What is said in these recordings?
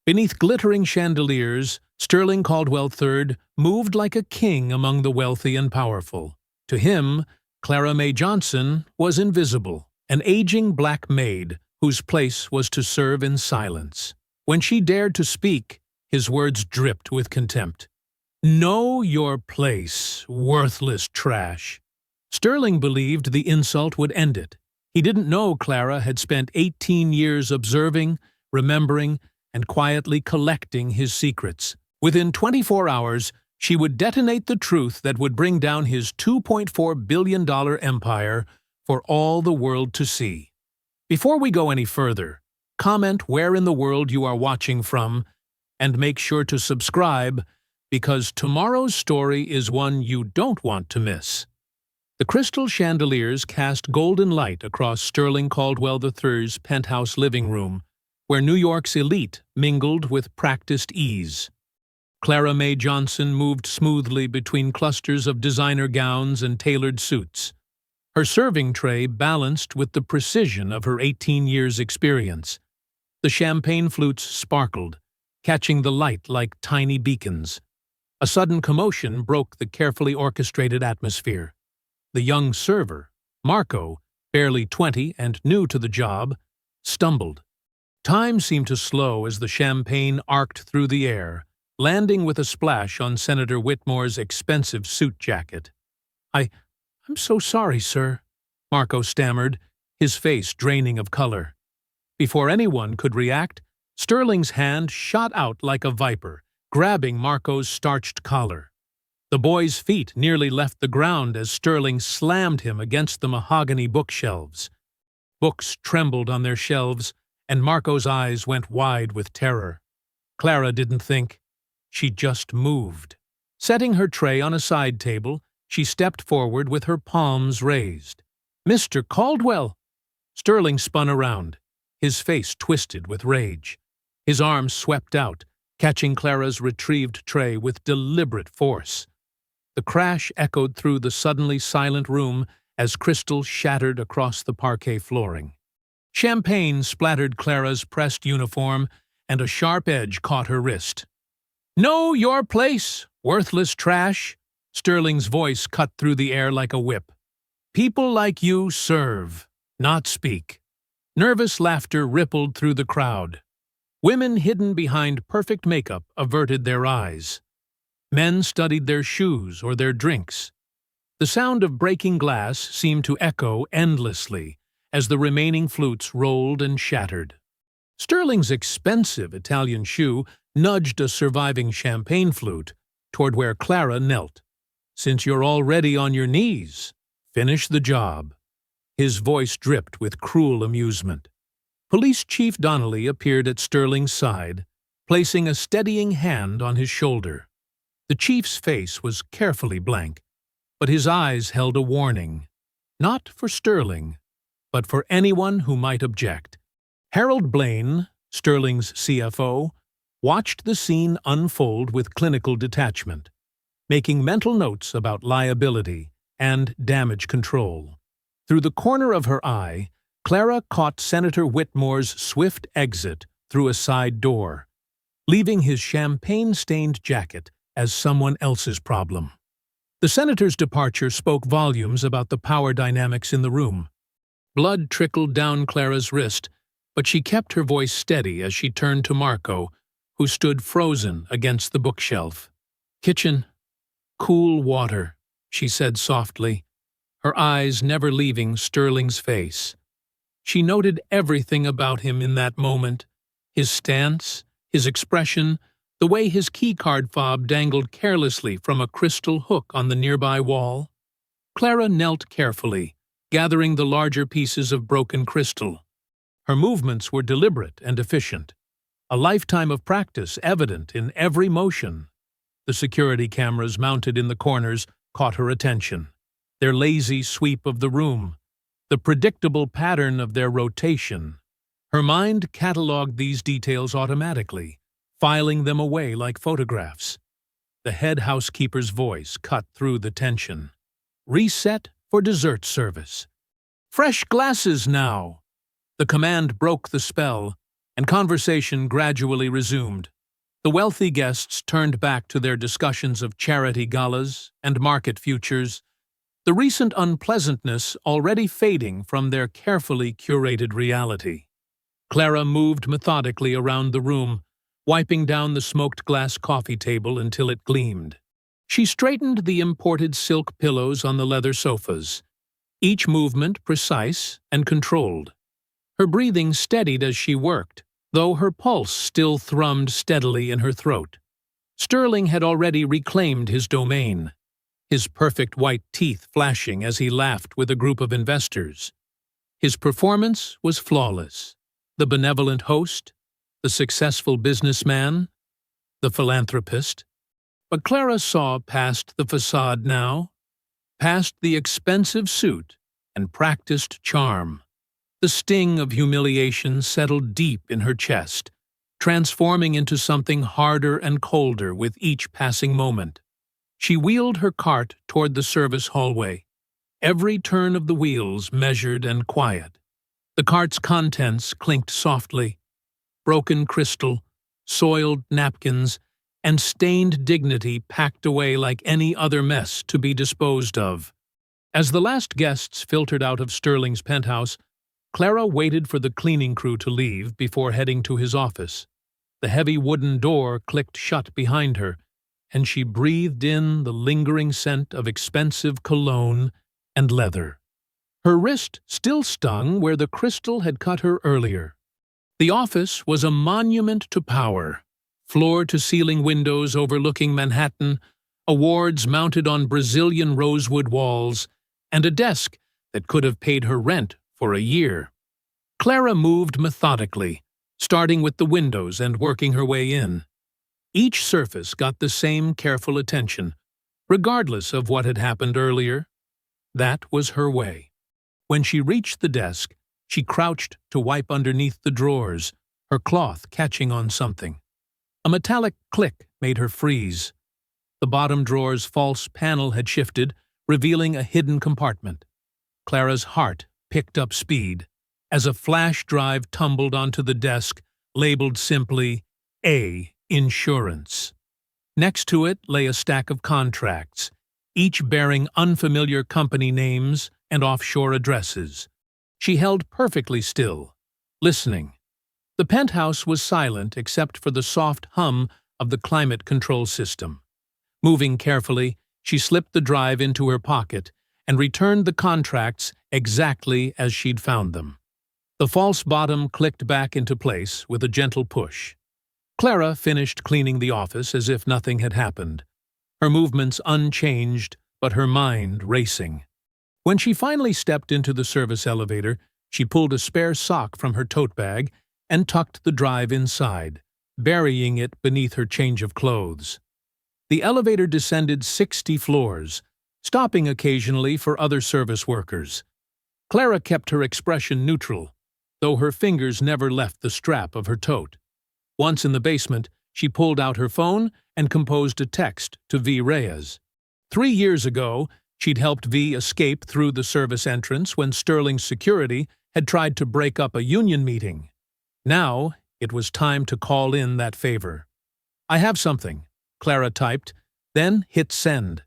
Beneath glittering chandeliers, Sterling Caldwell III moved like a king among the wealthy and powerful. To him, Clara Mae Johnson was invisible, an aging black maid whose place was to serve in silence. When she dared to speak, his words dripped with contempt. "Know your place, worthless trash." Sterling believed the insult would end it. He didn't know Clara had spent 18 years observing, remembering, and quietly collecting his secrets. Within 24 hours, she would detonate the truth that would bring down his $2.4 billion empire for all the world to see. Before we go any further, comment where in the world you are watching from, and make sure to subscribe, because tomorrow's story is one you don't want to miss. The crystal chandeliers cast golden light across Sterling Caldwell III's penthouse living room, where New York's elite mingled with practiced ease. Clara Mae Johnson moved smoothly between clusters of designer gowns and tailored suits. Her serving tray balanced with the precision of her 18 years' experience. The champagne flutes sparkled, catching the light like tiny beacons. A sudden commotion broke the carefully orchestrated atmosphere. The young server, Marco, barely 20 and new to the job, stumbled. Time seemed to slow as the champagne arced through the air, landing with a splash on Senator Whitmore's expensive suit jacket. I'm so sorry, sir," Marco stammered, his face draining of color. Before anyone could react, Sterling's hand shot out like a viper, grabbing Marco's starched collar. The boy's feet nearly left the ground as Sterling slammed him against the mahogany bookshelves. Books trembled on their shelves, and Marco's eyes went wide with terror. Clara didn't think. She just moved. Setting her tray on a side table, she stepped forward with her palms raised. "Mr. Caldwell!" Sterling spun around, his face twisted with rage. His arms swept out, catching Clara's retrieved tray with deliberate force. The crash echoed through the suddenly silent room as crystal shattered across the parquet flooring. Champagne splattered Clara's pressed uniform, and a sharp edge caught her wrist. "Know your place, worthless trash!" Sterling's voice cut through the air like a whip. "People like you serve, not speak." Nervous laughter rippled through the crowd. Women hidden behind perfect makeup averted their eyes. Men studied their shoes or their drinks. The sound of breaking glass seemed to echo endlessly as the remaining flutes rolled and shattered. Sterling's expensive Italian shoe nudged a surviving champagne flute toward where Clara knelt. "Since you're already on your knees, finish the job." His voice dripped with cruel amusement. Police Chief Donnelly appeared at Sterling's side, placing a steadying hand on his shoulder. The chief's face was carefully blank, but his eyes held a warning, not for Sterling, but for anyone who might object. Harold Blaine, Sterling's CFO, watched the scene unfold with clinical detachment, making mental notes about liability and damage control. Through the corner of her eye, Clara caught Senator Whitmore's swift exit through a side door, leaving his champagne-stained jacket as someone else's problem. The senator's departure spoke volumes about the power dynamics in the room. Blood trickled down Clara's wrist, but she kept her voice steady as she turned to Marco, who stood frozen against the bookshelf. "Kitchen, cool water," she said softly, her eyes never leaving Sterling's face. She noted everything about him in that moment, his stance, his expression, the way his keycard fob dangled carelessly from a crystal hook on the nearby wall. Clara knelt carefully, gathering the larger pieces of broken crystal. Her movements were deliberate and efficient, a lifetime of practice evident in every motion. The security cameras mounted in the corners caught her attention, their lazy sweep of the room, the predictable pattern of their rotation. Her mind catalogued these details automatically, filing them away like photographs. The head housekeeper's voice cut through the tension. "Reset for dessert service. Fresh glasses now!" The command broke the spell, and conversation gradually resumed. The wealthy guests turned back to their discussions of charity galas and market futures, the recent unpleasantness already fading from their carefully curated reality. Clara moved methodically around the room, wiping down the smoked glass coffee table until it gleamed. She straightened the imported silk pillows on the leather sofas, each movement precise and controlled. Her breathing steadied as she worked, though her pulse still thrummed steadily in her throat. Sterling had already reclaimed his domain, his perfect white teeth flashing as he laughed with a group of investors. His performance was flawless. The benevolent host, the successful businessman, the philanthropist. But Clara saw past the facade now, past the expensive suit and practiced charm. The sting of humiliation settled deep in her chest, transforming into something harder and colder with each passing moment. She wheeled her cart toward the service hallway, every turn of the wheels measured and quiet. The cart's contents clinked softly. Broken crystal, soiled napkins, and stained dignity packed away like any other mess to be disposed of. As the last guests filtered out of Sterling's penthouse, Clara waited for the cleaning crew to leave before heading to his office. The heavy wooden door clicked shut behind her, and she breathed in the lingering scent of expensive cologne and leather. Her wrist still stung where the crystal had cut her earlier. The office was a monument to power. Floor-to-ceiling windows overlooking Manhattan, awards mounted on Brazilian rosewood walls, and a desk that could have paid her rent for a year. Clara moved methodically, starting with the windows and working her way in. Each surface got the same careful attention, regardless of what had happened earlier. That was her way. When she reached the desk, she crouched to wipe underneath the drawers, her cloth catching on something. A metallic click made her freeze. The bottom drawer's false panel had shifted, revealing a hidden compartment. Clara's heart picked up speed as a flash drive tumbled onto the desk, labeled simply A. Insurance. Next to it lay a stack of contracts, each bearing unfamiliar company names and offshore addresses. She held perfectly still, listening. The penthouse was silent except for the soft hum of the climate control system. Moving carefully, she slipped the drive into her pocket and returned the contracts exactly as she'd found them. The false bottom clicked back into place with a gentle push. Clara finished cleaning the office as if nothing had happened, her movements unchanged but her mind racing. When she finally stepped into the service elevator, she pulled a spare sock from her tote bag and tucked the drive inside, burying it beneath her change of clothes. The elevator descended 60 floors, stopping occasionally for other service workers. Clara kept her expression neutral, though her fingers never left the strap of her tote. Once in the basement, she pulled out her phone and composed a text to V. Reyes. 3 years ago, she'd helped V escape through the service entrance when Sterling's security had tried to break up a union meeting. Now, it was time to call in that favor. "I have something," Clara typed, then hit send.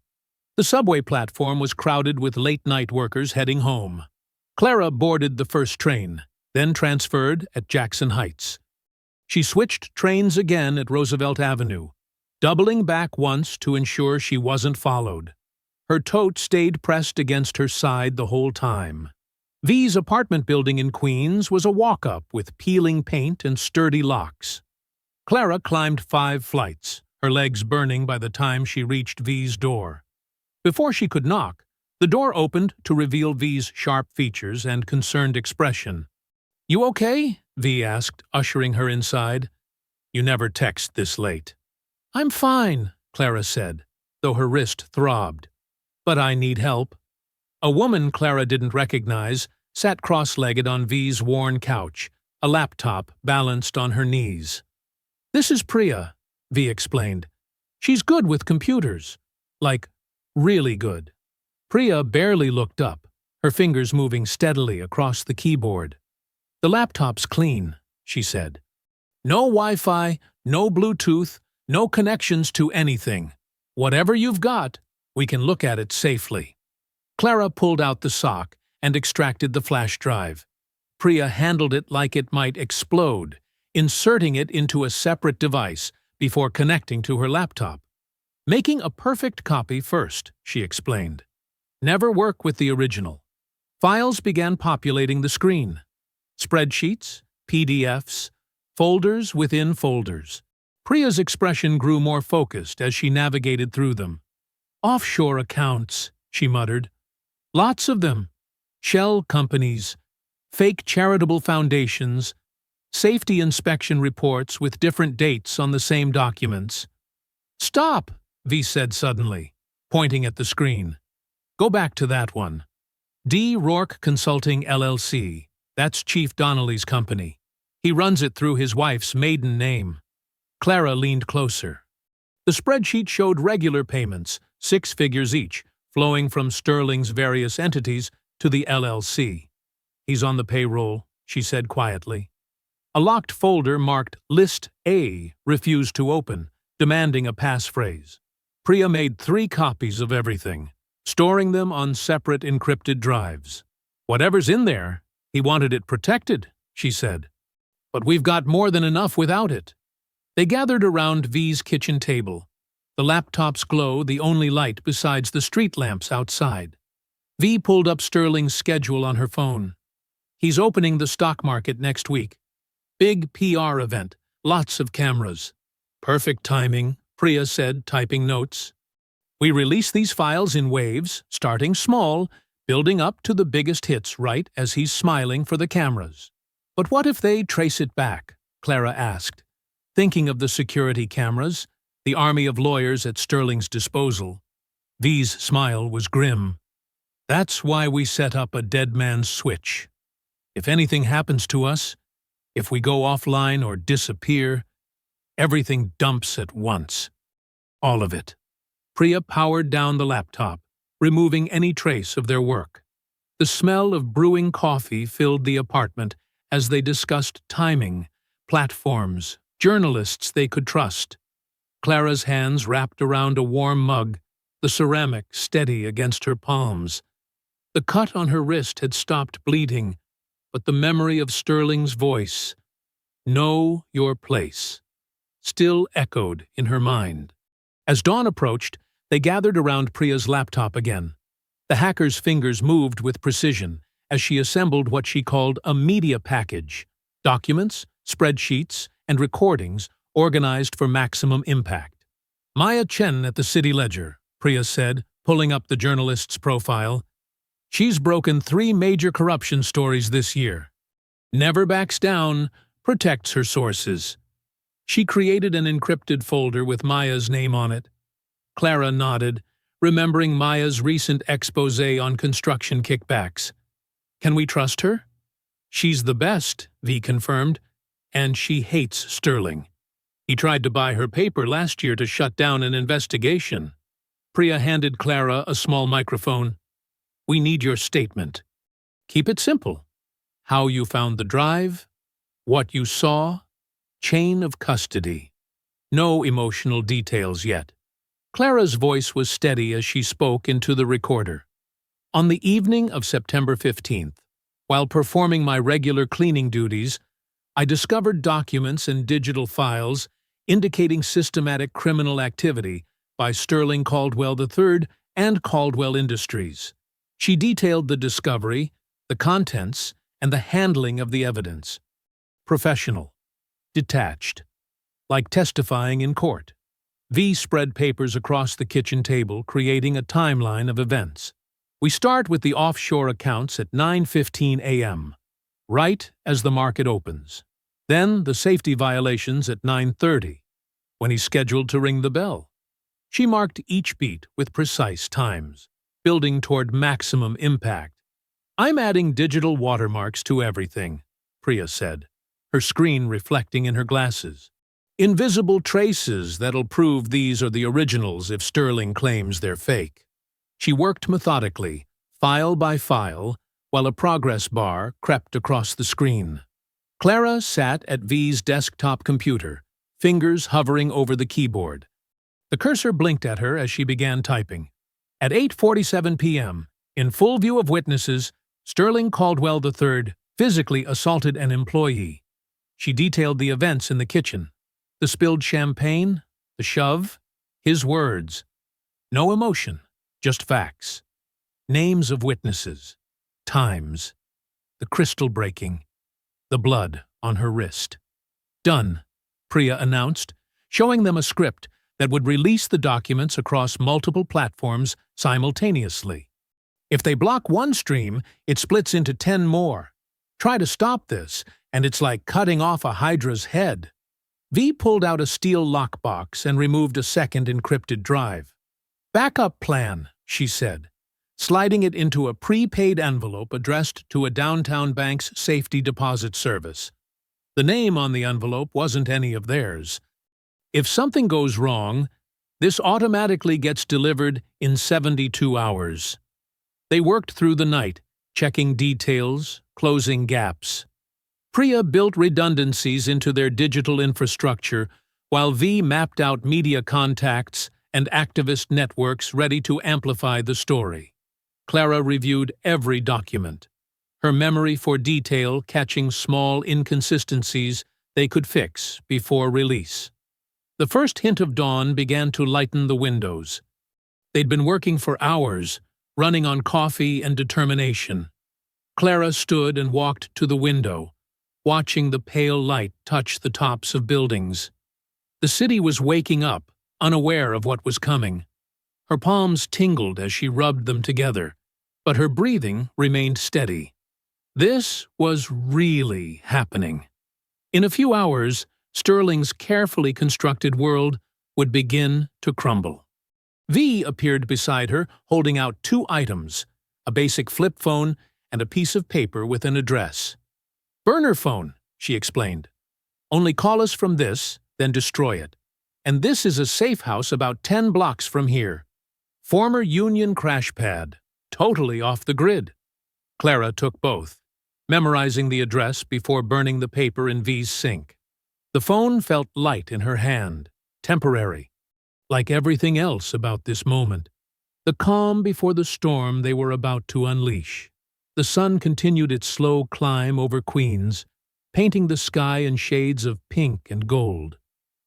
The subway platform was crowded with late-night workers heading home. Clara boarded the first train, then transferred at Jackson Heights. She switched trains again at Roosevelt Avenue, doubling back once to ensure she wasn't followed. Her tote stayed pressed against her side the whole time. V's apartment building in Queens was a walk-up with peeling paint and sturdy locks. Clara climbed 5 flights, her legs burning by the time she reached V's door. Before she could knock, the door opened to reveal V's sharp features and concerned expression. "You okay?" V asked, ushering her inside. "You never text this late." "I'm fine," Clara said, though her wrist throbbed. "But I need help." A woman Clara didn't recognize sat cross-legged on V's worn couch, a laptop balanced on her knees. "This is Priya," V explained. "She's good with computers. Like, really good." Priya barely looked up, her fingers moving steadily across the keyboard. "The laptop's clean," she said. No Wi-Fi, no Bluetooth, no connections to anything. Whatever you've got, we can look at it safely. Clara pulled out the sock and extracted the flash drive. Priya handled it like it might explode, inserting it into a separate device before connecting to her laptop. Making a perfect copy first, she explained. Never work with the original. Files began populating the screen. Spreadsheets, PDFs, folders within folders. Priya's expression grew more focused as she navigated through them. Offshore accounts, she muttered. Lots of them. Shell companies, fake charitable foundations, safety inspection reports with different dates on the same documents. Stop, V said suddenly, pointing at the screen. Go back to that one. D. Rourke Consulting LLC. That's Chief Donnelly's company. He runs it through his wife's maiden name. Clara leaned closer. The spreadsheet showed regular payments, 6 figures each, flowing from Sterling's various entities to the LLC. He's on the payroll, she said quietly. A locked folder marked List A refused to open, demanding a passphrase. Priya made 3 copies of everything, storing them on separate encrypted drives. Whatever's in there, he wanted it protected, she said. But we've got more than enough without it. They gathered around V's kitchen table. The laptop's glow the only light besides the street lamps outside. V pulled up Sterling's schedule on her phone. He's opening the stock market next week. Big PR event, lots of cameras. Perfect timing, Priya said, typing notes. We release these files in waves, starting small, building up to the biggest hits right as he's smiling for the cameras. But what if they trace it back? Clara asked, thinking of the security cameras, the army of lawyers at Sterling's disposal. V's smile was grim. That's why we set up a dead man's switch. If anything happens to us, if we go offline or disappear, everything dumps at once. All of it. Priya powered down the laptop, removing any trace of their work. The smell of brewing coffee filled the apartment as they discussed timing, platforms, journalists they could trust. Clara's hands wrapped around a warm mug, the ceramic steady against her palms. The cut on her wrist had stopped bleeding, but the memory of Sterling's voice, "Know your place," still echoed in her mind. As dawn approached, they gathered around Priya's laptop again. The hacker's fingers moved with precision as she assembled what she called a media package, documents, spreadsheets, and recordings organized for maximum impact. Maya Chen at the City Ledger, Priya said, pulling up the journalist's profile. She's broken 3 major corruption stories this year. Never backs down, protects her sources. She created an encrypted folder with Maya's name on it. Clara nodded, remembering Maya's recent exposé on construction kickbacks. Can we trust her? She's the best, V confirmed, and she hates Sterling. He tried to buy her paper last year to shut down an investigation. Priya handed Clara a small microphone. We need your statement. Keep it simple. How you found the drive, what you saw, chain of custody. No emotional details yet. Clara's voice was steady as she spoke into the recorder. On the evening of September 15th, while performing my regular cleaning duties, I discovered documents and digital files indicating systematic criminal activity by Sterling Caldwell III and Caldwell Industries. She detailed the discovery, the contents, and the handling of the evidence. Professional. Detached. Like testifying in court. V spread papers across the kitchen table, creating a timeline of events. We start with the offshore accounts at 9:15 a.m., right as the market opens. Then the safety violations at 9:30, when he's scheduled to ring the bell. She marked each beat with precise times, building toward maximum impact. I'm adding digital watermarks to everything, Priya said, her screen reflecting in her glasses. Invisible traces that'll prove these are the originals if Sterling claims they're fake. She worked methodically, file by file, while a progress bar crept across the screen. Clara sat at V's desktop computer, fingers hovering over the keyboard. The cursor blinked at her as she began typing. At 8:47 p.m., in full view of witnesses, Sterling Caldwell III physically assaulted an employee. She detailed the events in the kitchen. The spilled champagne, the shove, his words. No emotion, just facts. Names of witnesses, times, the crystal breaking, the blood on her wrist. Done, Priya announced, showing them a script that would release the documents across multiple platforms simultaneously. If they block one stream, it splits into 10 more. Try to stop this, and it's like cutting off a hydra's head. V pulled out a steel lockbox and removed a second encrypted drive. Backup plan, she said, sliding it into a prepaid envelope addressed to a downtown bank's safety deposit service. The name on the envelope wasn't any of theirs. If something goes wrong, this automatically gets delivered in 72 hours. They worked through the night, checking details, closing gaps. Priya built redundancies into their digital infrastructure, while V mapped out media contacts and activist networks ready to amplify the story. Clara reviewed every document, her memory for detail catching small inconsistencies they could fix before release. The first hint of dawn began to lighten the windows. They'd been working for hours, running on coffee and determination. Clara stood and walked to the window, watching the pale light touch the tops of buildings. The city was waking up, unaware of what was coming. Her palms tingled as she rubbed them together, but her breathing remained steady. This was really happening. In a few hours, Sterling's carefully constructed world would begin to crumble. V appeared beside her, holding out 2 items, a basic flip phone and a piece of paper with an address. "Burner phone," she explained. "Only call us from this, then destroy it. And this is a safe house about 10 blocks from here. Former Union crash pad, totally off the grid." Clara took both, memorizing the address before burning the paper in V's sink. The phone felt light in her hand, temporary, like everything else about this moment. The calm before the storm they were about to unleash. The sun continued its slow climb over Queens, painting the sky in shades of pink and gold.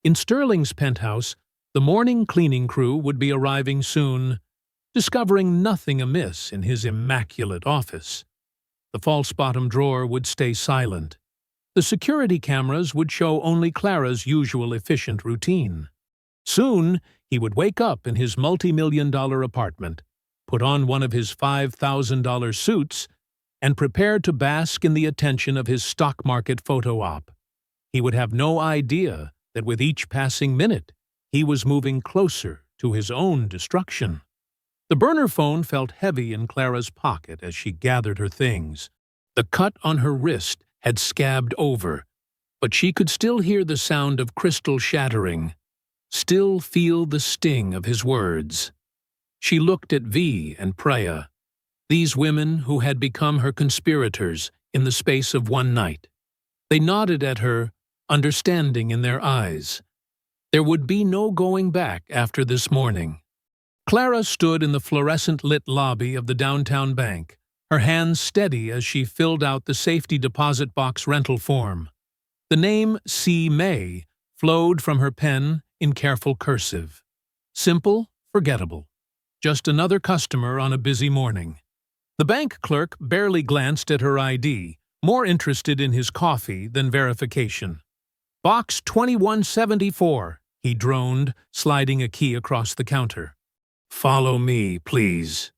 In Sterling's penthouse, the morning cleaning crew would be arriving soon, discovering nothing amiss in his immaculate office. The false bottom drawer would stay silent. The security cameras would show only Clara's usual efficient routine. Soon, he would wake up in his multi-million-dollar apartment, put on one of his $5,000 suits, and prepare to bask in the attention of his stock market photo op. He would have no idea that with each passing minute, he was moving closer to his own destruction. The burner phone felt heavy in Clara's pocket as she gathered her things. The cut on her wrist had scabbed over, but she could still hear the sound of crystal shattering, still feel the sting of his words. She looked at V and Priya, these women who had become her conspirators in the space of one night. They nodded at her, understanding in their eyes. There would be no going back after this morning. Clara stood in the fluorescent-lit lobby of the downtown bank, her hands steady as she filled out the safety deposit box rental form. The name C. May flowed from her pen in careful cursive. Simple, forgettable. Just another customer on a busy morning. The bank clerk barely glanced at her ID, more interested in his coffee than verification. "Box 2174, he droned, sliding a key across the counter. "Follow me, please."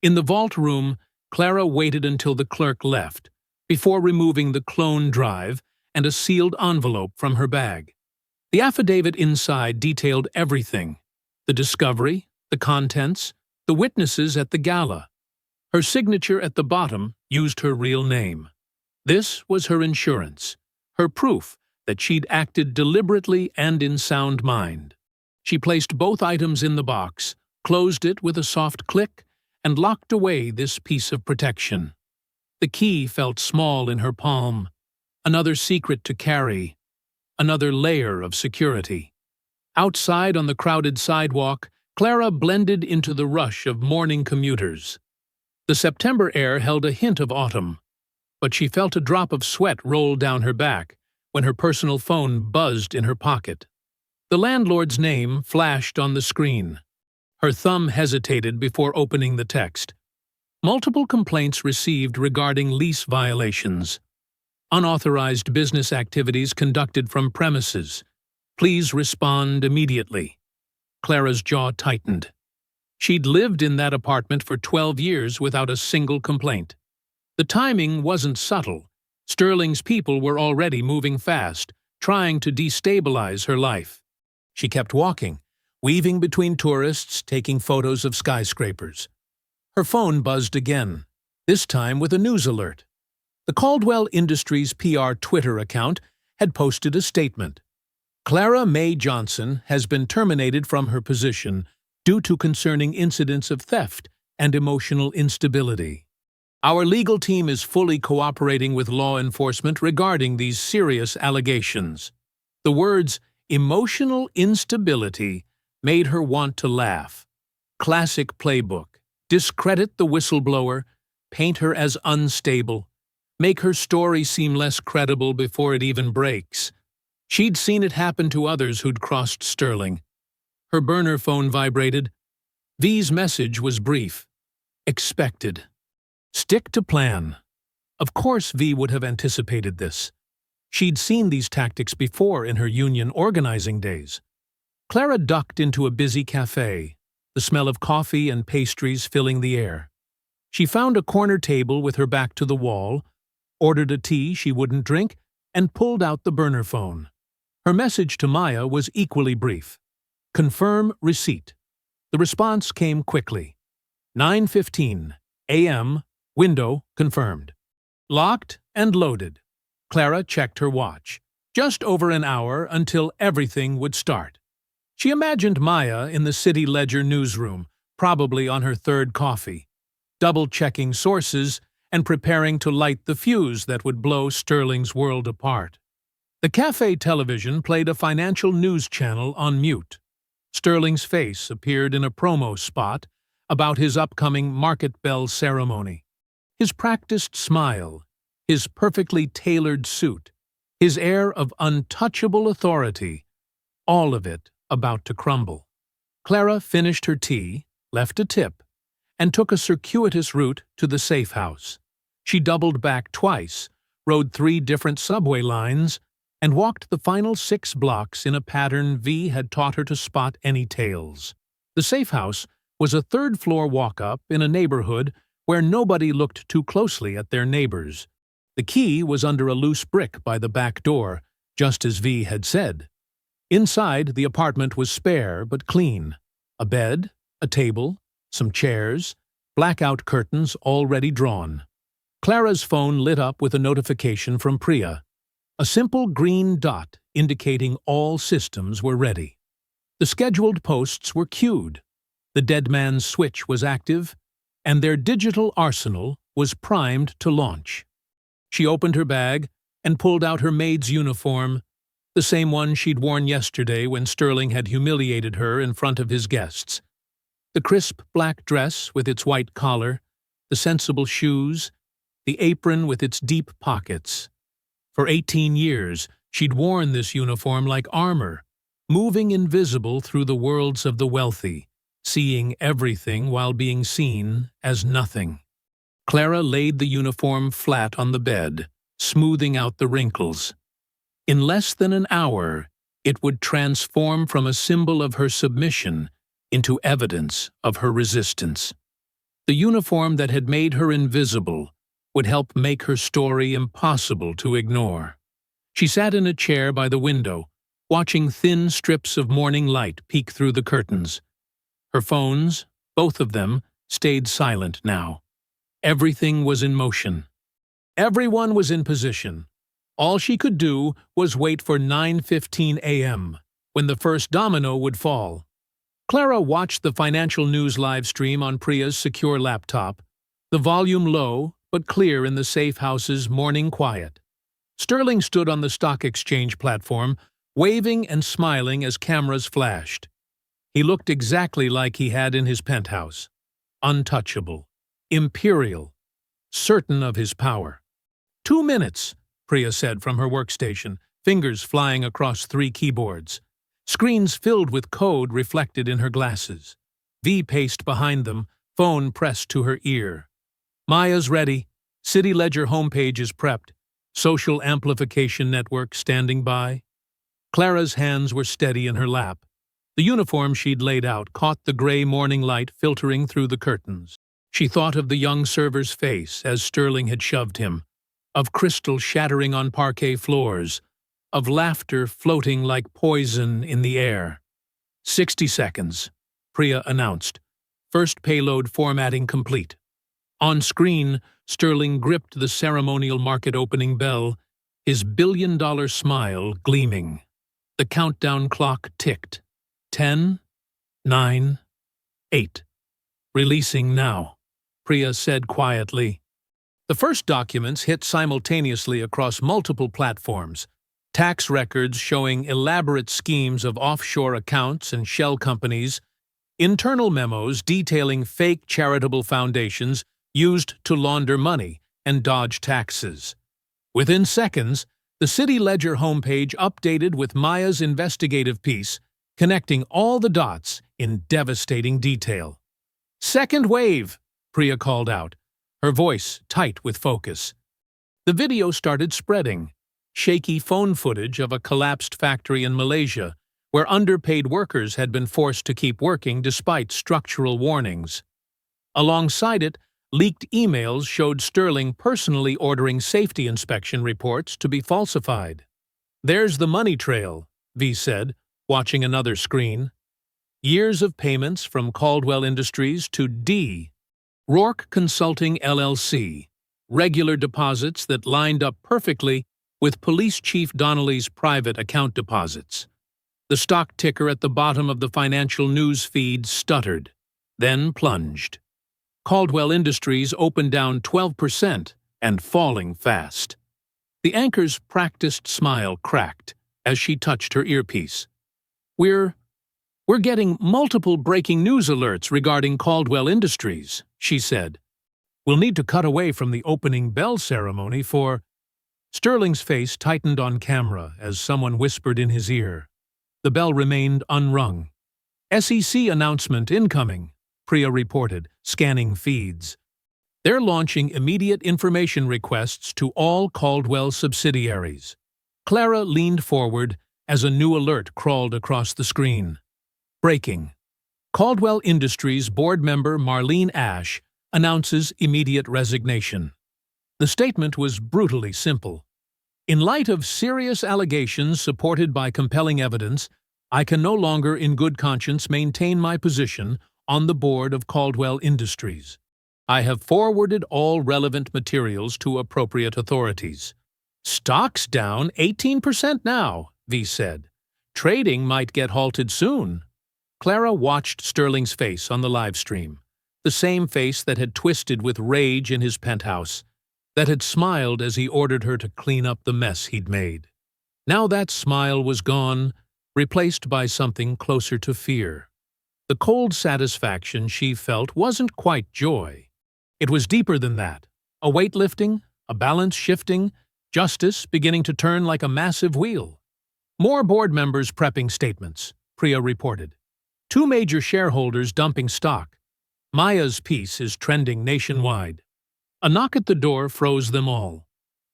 In the vault room, Clara waited until the clerk left, before removing the clone drive and a sealed envelope from her bag. The affidavit inside detailed everything: the discovery, the contents, the witnesses at the gala. Her signature at the bottom used her real name. This was her insurance, her proof that she'd acted deliberately and in sound mind. She placed both items in the box, closed it with a soft click, and locked away this piece of protection. The key felt small in her palm, Another secret to carry, another layer of security. Outside on the crowded sidewalk, Clara blended into the rush of morning commuters. The September air held a hint of autumn, but she felt a drop of sweat roll down her back when her personal phone buzzed in her pocket. The landlord's name flashed on the screen. Her thumb hesitated before opening the text. Multiple complaints received regarding lease violations. Unauthorized business activities conducted from premises. Please respond immediately. Clara's jaw tightened. She'd lived in that apartment for 12 years without a single complaint. The timing wasn't subtle. Sterling's people were already moving fast, trying to destabilize her life. She kept walking, weaving between tourists, taking photos of skyscrapers. Her phone buzzed again, this time with a news alert. The Caldwell Industries PR Twitter account had posted a statement. Clara May Johnson has been terminated from her position due to concerning incidents of theft and emotional instability. Our legal team is fully cooperating with law enforcement regarding these serious allegations. The words emotional instability made her want to laugh. Classic playbook. Discredit the whistleblower, paint her as unstable, make her story seem less credible before it even breaks. She'd seen it happen to others who'd crossed Sterling. Her burner phone vibrated. V's message was brief. Expected. Stick to plan. Of course V would have anticipated this. She'd seen these tactics before in her union organizing days. Clara ducked into a busy cafe, the smell of coffee and pastries filling the air. She found a corner table with her back to the wall, ordered a tea she wouldn't drink, and pulled out the burner phone. Her message to Maya was equally brief. Confirm receipt. The response came quickly. 9:15 a.m. Window confirmed. Locked and loaded. Clara checked her watch. Just over an hour until everything would start. She imagined Maya in the City Ledger newsroom, probably on her third coffee, double-checking sources and preparing to light the fuse that would blow Sterling's world apart. The cafe television played a financial news channel on mute. Sterling's face appeared in a promo spot about his upcoming market bell ceremony. His practiced smile, his perfectly tailored suit, his air of untouchable authority, all of it about to crumble. Clara finished her tea, left a tip, and took a circuitous route to the safe house. She doubled back twice, rode 3 different subway lines, and walked the final 6 blocks in a pattern V had taught her to spot any tails. The safe house was a 3rd-floor walk-up in a neighborhood where nobody looked too closely at their neighbors. The key was under a loose brick by the back door, just as V had said. Inside, the apartment was spare but clean. A bed, a table, some chairs, blackout curtains already drawn. Clara's phone lit up with a notification from Priya. A simple green dot indicating all systems were ready. The scheduled posts were queued. The dead man's switch was active, and their digital arsenal was primed to launch. She opened her bag and pulled out her maid's uniform, the same one she'd worn yesterday when Sterling had humiliated her in front of his guests. The crisp black dress with its white collar, the sensible shoes, the apron with its deep pockets. For 18 years, she'd worn this uniform like armor, moving invisible through the worlds of the wealthy, seeing everything while being seen as nothing. Clara laid the uniform flat on the bed, smoothing out the wrinkles. In less than an hour, it would transform from a symbol of her submission into evidence of her resistance. The uniform that had made her invisible would help make her story impossible to ignore. She sat in a chair by the window, watching thin strips of morning light peek through the curtains. Her phones, both of them, stayed silent now. Everything was in motion. Everyone was in position. All she could do was wait for 9:15 a.m., when the first domino would fall. Clara watched the financial news live stream on Priya's secure laptop, the volume low but clear in the safe house's morning quiet. Sterling stood on the stock exchange platform, waving and smiling as cameras flashed. He looked exactly like he had in his penthouse. Untouchable. Imperial. Certain of his power. 2 minutes, Priya said from her workstation, fingers flying across 3 keyboards. Screens filled with code reflected in her glasses. V paced behind them, phone pressed to her ear. Maya's ready. City Ledger homepage is prepped. Social amplification network standing by. Clara's hands were steady in her lap. The uniform she'd laid out caught the gray morning light filtering through the curtains. She thought of the young server's face as Sterling had shoved him, of crystal shattering on parquet floors, of laughter floating like poison in the air. 60 seconds, Priya announced. First payload formatting complete. On screen, Sterling gripped the ceremonial market opening bell, his billion-dollar smile gleaming. The countdown clock ticked. 10, 9, 8. Releasing now, Priya said quietly. The first documents hit simultaneously across multiple platforms, tax records showing elaborate schemes of offshore accounts and shell companies, internal memos detailing fake charitable foundations used to launder money and dodge taxes. Within seconds, the City Ledger homepage updated with Maya's investigative piece, connecting all the dots in devastating detail. "Second wave," Priya called out, her voice tight with focus. The video started spreading, shaky phone footage of a collapsed factory in Malaysia, where underpaid workers had been forced to keep working despite structural warnings. Alongside it, leaked emails showed Sterling personally ordering safety inspection reports to be falsified. "There's the money trail," V said, watching another screen. Years of payments from Caldwell Industries to D. Rourke Consulting LLC. Regular deposits that lined up perfectly with Police Chief Donnelly's private account deposits. The stock ticker at the bottom of the financial news feed stuttered, then plunged. Caldwell Industries opened down 12% and falling fast. The anchor's practiced smile cracked as she touched her earpiece. We're getting multiple breaking news alerts regarding Caldwell Industries," she said. "We'll need to cut away from the opening bell ceremony for—" Sterling's face tightened on camera as someone whispered in his ear. The bell remained unrung. "SEC announcement incoming," Priya reported, scanning feeds. "They're launching immediate information requests to all Caldwell subsidiaries." Clara leaned forward as a new alert crawled across the screen. Breaking. Caldwell Industries board member Marlene Ash announces immediate resignation. The statement was brutally simple. "In light of serious allegations supported by compelling evidence, I can no longer in good conscience maintain my position on the board of Caldwell Industries. I have forwarded all relevant materials to appropriate authorities." "Stock's down 18% now," V said. "Trading might get halted soon." Clara watched Sterling's face on the live stream, the same face that had twisted with rage in his penthouse, that had smiled as he ordered her to clean up the mess he'd made. Now that smile was gone, replaced by something closer to fear. The cold satisfaction she felt wasn't quite joy. It was deeper than that, a weight lifting, a balance shifting, justice beginning to turn like a massive wheel. More board members prepping statements, Priya reported. 2 major shareholders dumping stock. Maya's piece is trending nationwide. A knock at the door froze them all.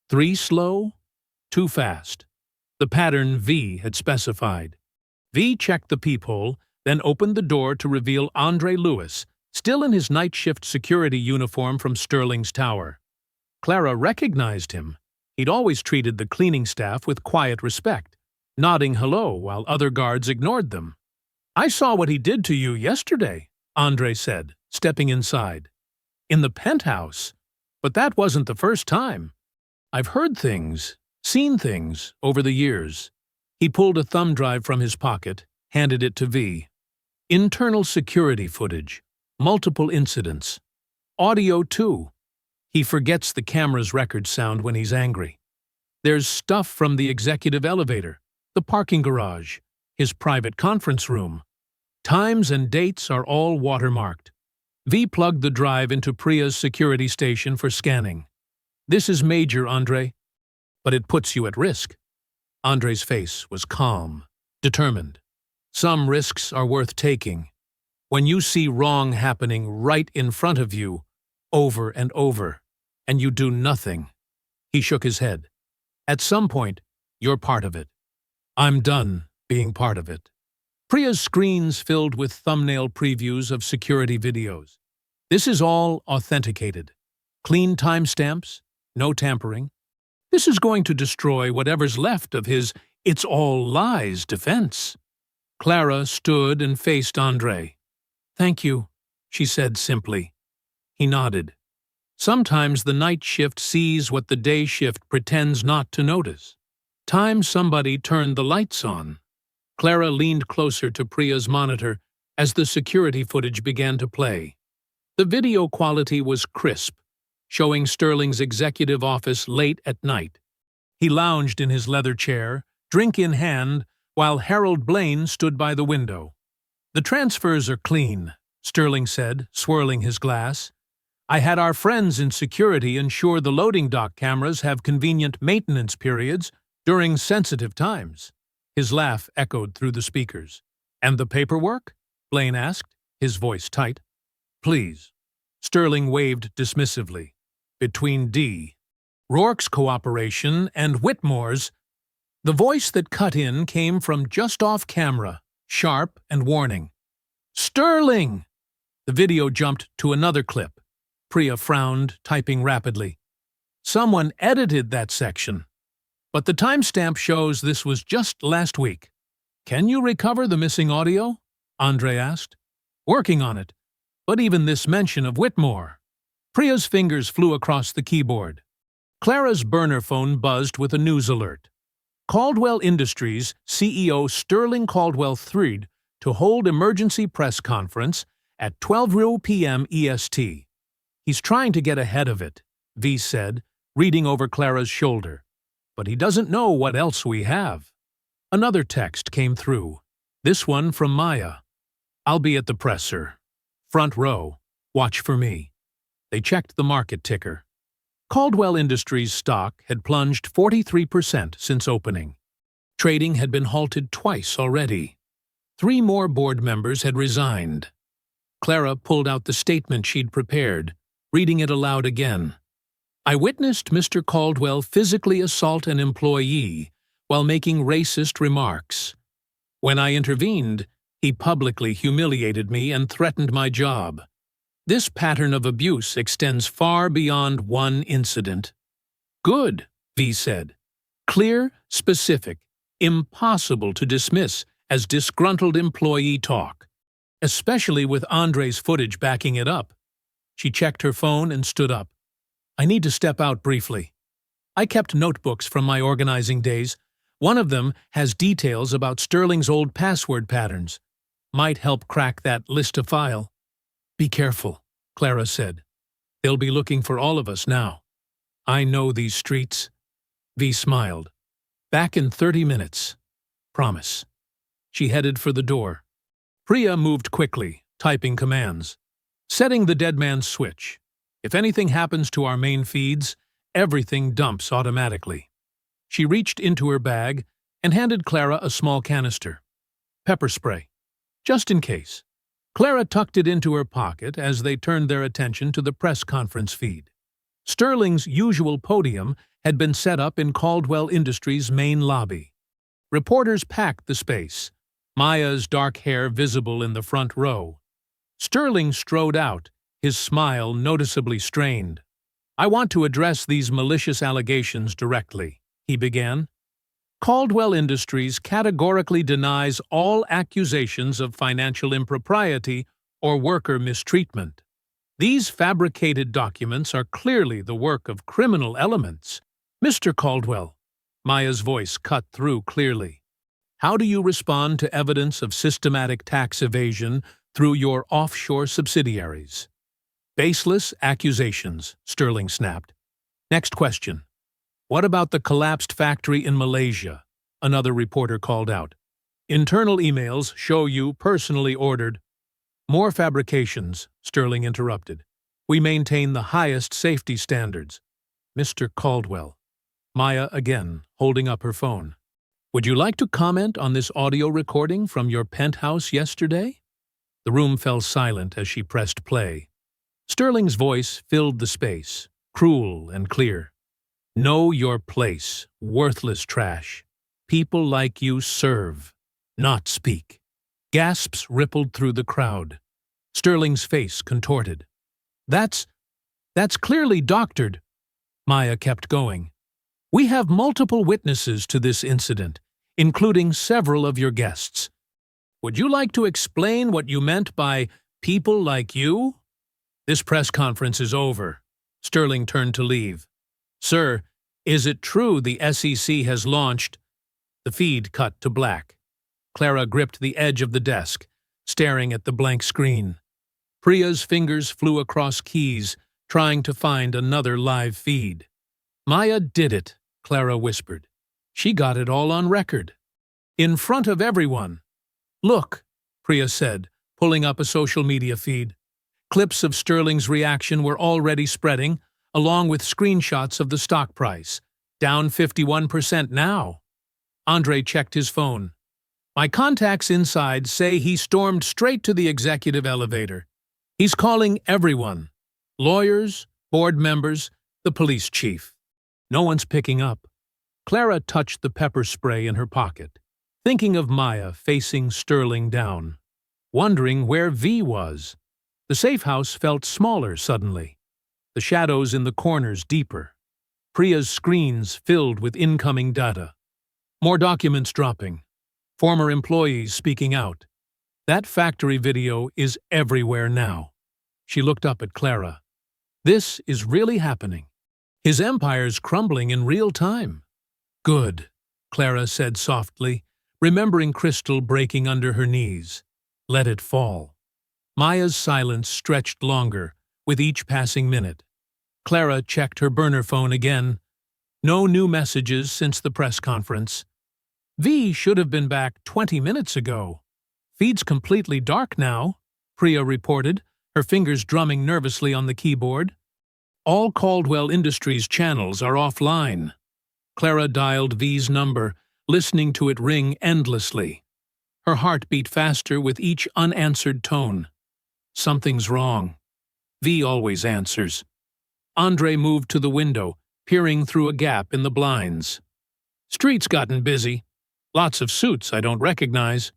3 slow, 2 fast. The pattern V had specified. V checked the peephole, then opened the door to reveal Andre Lewis, still in his night shift security uniform from Sterling's tower. Clara recognized him. He'd always treated the cleaning staff with quiet respect, nodding hello while other guards ignored them. "I saw what he did to you yesterday," Andre said, stepping inside. "In the penthouse. But that wasn't the first time. I've heard things, seen things, over the years." He pulled a thumb drive from his pocket, handed it to V. "Internal security footage. Multiple incidents. Audio too. He forgets the camera's record sound when he's angry." There's stuff from the executive elevator, the parking garage, his private conference room. Times and dates are all watermarked. V plugged the drive into Priya's security station for scanning. This is major, Andre, but it puts you at risk. Andre's face was calm, determined. Some risks are worth taking. When you see wrong happening right in front of you, over and over, and you do nothing. He shook his head. At some point, you're part of it. I'm done being part of it. Priya's screens filled with thumbnail previews of security videos. This is all authenticated. Clean timestamps, no tampering. This is going to destroy whatever's left of his "it's all lies" defense. Clara stood and faced Andre. "Thank you," she said simply. He nodded. Sometimes the night shift sees what the day shift pretends not to notice. Time somebody turned the lights on. Clara leaned closer to Priya's monitor as the security footage began to play. The video quality was crisp, showing Sterling's executive office late at night. He lounged in his leather chair, drink in hand, while Harold Blaine stood by the window. "The transfers are clean," Sterling said, swirling his glass. "I had our friends in security ensure the loading dock cameras have convenient maintenance periods during sensitive times." His laugh echoed through the speakers. "And the paperwork?" Blaine asked, his voice tight. "Please." Sterling waved dismissively. "Between D. Rourke's cooperation and Whitmore's." The voice that cut in came from just off camera, sharp and warning. "Sterling!" The video jumped to another clip. Priya frowned, typing rapidly. "Someone edited that section. But the timestamp shows this was just last week." "Can you recover the missing audio?" Andre asked. "Working on it. But even this mention of Whitmore." Priya's fingers flew across the keyboard. Clara's burner phone buzzed with a news alert. Caldwell Industries CEO Sterling Caldwell III to hold emergency press conference at 12 p.m. EST. "He's trying to get ahead of it," V said, reading over Clara's shoulder. "But he doesn't know what else we have." Another text came through, this one from Maya. "I'll be at the presser. Front row. Watch for me." They checked the market ticker. Caldwell Industries stock had plunged 43% since opening. Trading had been halted twice already. 3 more board members had resigned. Clara pulled out the statement she'd prepared, reading it aloud again. "I witnessed Mr. Caldwell physically assault an employee while making racist remarks. When I intervened, he publicly humiliated me and threatened my job. This pattern of abuse extends far beyond one incident." "Good," V said. "Clear, specific, impossible to dismiss as disgruntled employee talk, especially with Andre's footage backing it up." She checked her phone and stood up. "I need to step out briefly. I kept notebooks from my organizing days. One of them has details about Sterling's old password patterns. Might help crack that list of file." "Be careful," Clara said. "They'll be looking for all of us now." "I know these streets." V smiled. "Back in 30 minutes. Promise." She headed for the door. Priya moved quickly, typing commands. "Setting the dead man's switch. If anything happens to our main feeds, everything dumps automatically." She reached into her bag and handed Clara a small canister. "Pepper spray. Just in case." Clara tucked it into her pocket as they turned their attention to the press conference feed. Sterling's usual podium had been set up in Caldwell Industries' main lobby. Reporters packed the space, Maya's dark hair visible in the front row. Sterling strode out, his smile noticeably strained. "I want to address these malicious allegations directly," he began. "Caldwell Industries categorically denies all accusations of financial impropriety or worker mistreatment. These fabricated documents are clearly the work of criminal elements." "Mr. Caldwell," Maya's voice cut through clearly, "how do you respond to evidence of systematic tax evasion through your offshore subsidiaries?" "Baseless accusations," Sterling snapped. "Next question." What about the collapsed factory in Malaysia? Another reporter called out. Internal emails show you personally ordered. More fabrications, Sterling interrupted. We maintain the highest safety standards. Mr. Caldwell. Maya again, holding up her phone. Would you like to comment on this audio recording from your penthouse yesterday? The room fell silent as she pressed play. Sterling's voice filled the space, cruel and clear. Know your place, worthless trash. People like you serve, not speak. Gasps rippled through the crowd. Sterling's face contorted. That's clearly doctored. Maya kept going. We have multiple witnesses to this incident, including several of your guests. Would you like to explain what you meant by people like you? This press conference is over. Sterling turned to leave. Sir, is it true the SEC has launched? The feed cut to black. Clara gripped the edge of the desk, staring at the blank screen. Priya's fingers flew across keys, trying to find another live feed. Maya did it, Clara whispered. She got it all on record. In front of everyone. Look, Priya said, pulling up a social media feed. Clips of Sterling's reaction were already spreading, along with screenshots of the stock price, down 51% now. Andre checked his phone. My contacts inside say he stormed straight to the executive elevator. He's calling everyone. Lawyers, board members, the police chief. No one's picking up. Clara touched the pepper spray in her pocket, thinking of Maya facing Sterling down, wondering where V was. The safe house felt smaller suddenly, the shadows in the corners deeper. Priya's screens filled with incoming data. More documents dropping. Former employees speaking out. That factory video is everywhere now. She looked up at Clara. This is really happening. His empire's crumbling in real time. Good, Clara said softly, remembering Crystal breaking under her knees. Let it fall. Maya's silence stretched longer with each passing minute. Clara checked her burner phone again. No new messages since the press conference. V should have been back 20 minutes ago. Feed's completely dark now, Priya reported, her fingers drumming nervously on the keyboard. All Caldwell Industries channels are offline. Clara dialed V's number, listening to it ring endlessly. Her heart beat faster with each unanswered tone. Something's wrong. V always answers. Andre moved to the window, peering through a gap in the blinds. Street's gotten busy. Lots of suits I don't recognize.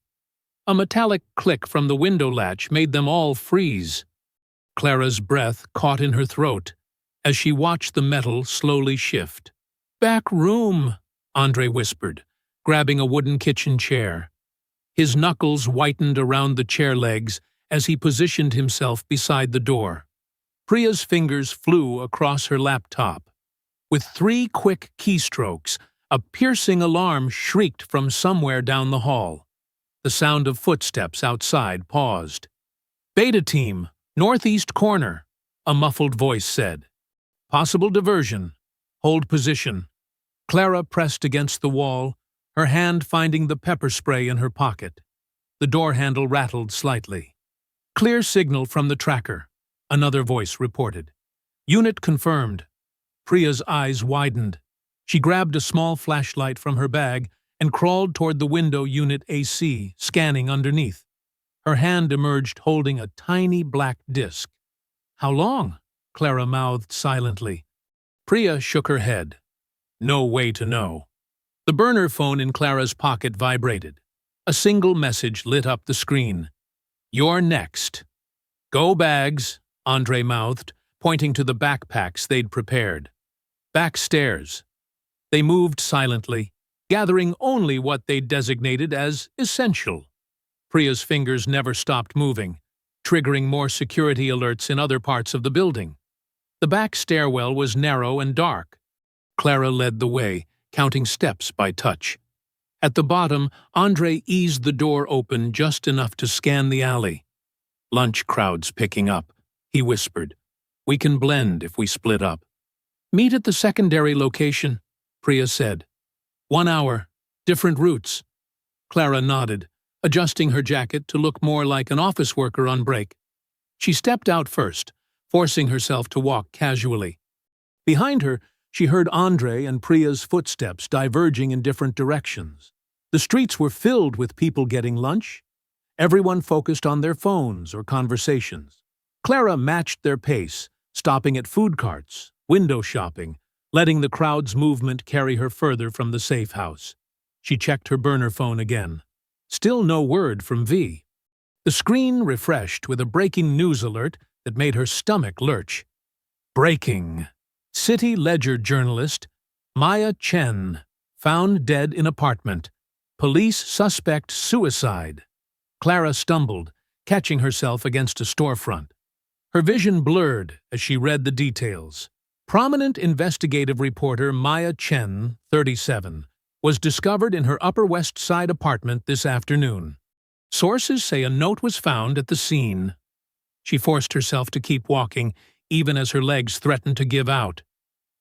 A metallic click from the window latch made them all freeze. Clara's breath caught in her throat as she watched the metal slowly shift. Back room, Andre whispered, grabbing a wooden kitchen chair. His knuckles whitened around the chair legs as he positioned himself beside the door. Priya's fingers flew across her laptop. With 3 quick keystrokes, a piercing alarm shrieked from somewhere down the hall. The sound of footsteps outside paused. Beta team, northeast corner, a muffled voice said. Possible diversion. Hold position. Clara pressed against the wall, her hand finding the pepper spray in her pocket. The door handle rattled slightly. Clear signal from the tracker, another voice reported. Unit confirmed. Priya's eyes widened. She grabbed a small flashlight from her bag and crawled toward the window unit AC, scanning underneath. Her hand emerged holding a tiny black disc. How long? Clara mouthed silently. Priya shook her head. No way to know. The burner phone in Clara's pocket vibrated. A single message lit up the screen. You're next. Go bags, Andre mouthed, pointing to the backpacks they'd prepared. Backstairs. They moved silently, gathering only what they'd designated as essential. Priya's fingers never stopped moving, triggering more security alerts in other parts of the building. The back stairwell was narrow and dark. Clara led the way, counting steps by touch. At the bottom, Andre eased the door open just enough to scan the alley. Lunch crowds picking up, he whispered. We can blend if we split up. Meet at the secondary location. Priya said. 1 hour. Different routes. Clara nodded, adjusting her jacket to look more like an office worker on break. She stepped out first, forcing herself to walk casually. Behind her, she heard Andre and Priya's footsteps diverging in different directions. The streets were filled with people getting lunch. Everyone focused on their phones or conversations. Clara matched their pace, stopping at food carts, window shopping, letting the crowd's movement carry her further from the safe house. She checked her burner phone again. Still no word from V. The screen refreshed with a breaking news alert that made her stomach lurch. Breaking. City Ledger journalist Maya Chen found dead in apartment. Police suspect suicide. Clara stumbled, catching herself against a storefront. Her vision blurred as she read the details. Prominent investigative reporter Maya Chen, 37, was discovered in her Upper West Side apartment this afternoon. Sources say a note was found at the scene. She forced herself to keep walking, even as her legs threatened to give out.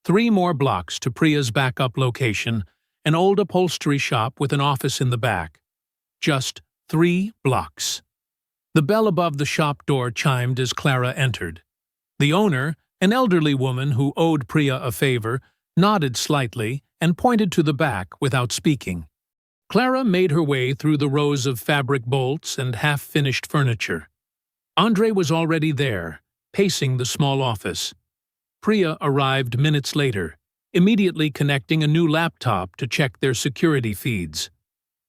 3 more blocks to Priya's backup location, an old upholstery shop with an office in the back. Just 3 blocks. The bell above the shop door chimed as Clara entered. The owner, an elderly woman who owed Priya a favor, nodded slightly and pointed to the back without speaking. Clara made her way through the rows of fabric bolts and half-finished furniture. Andre was already there, pacing the small office. Priya arrived minutes later, immediately connecting a new laptop to check their security feeds.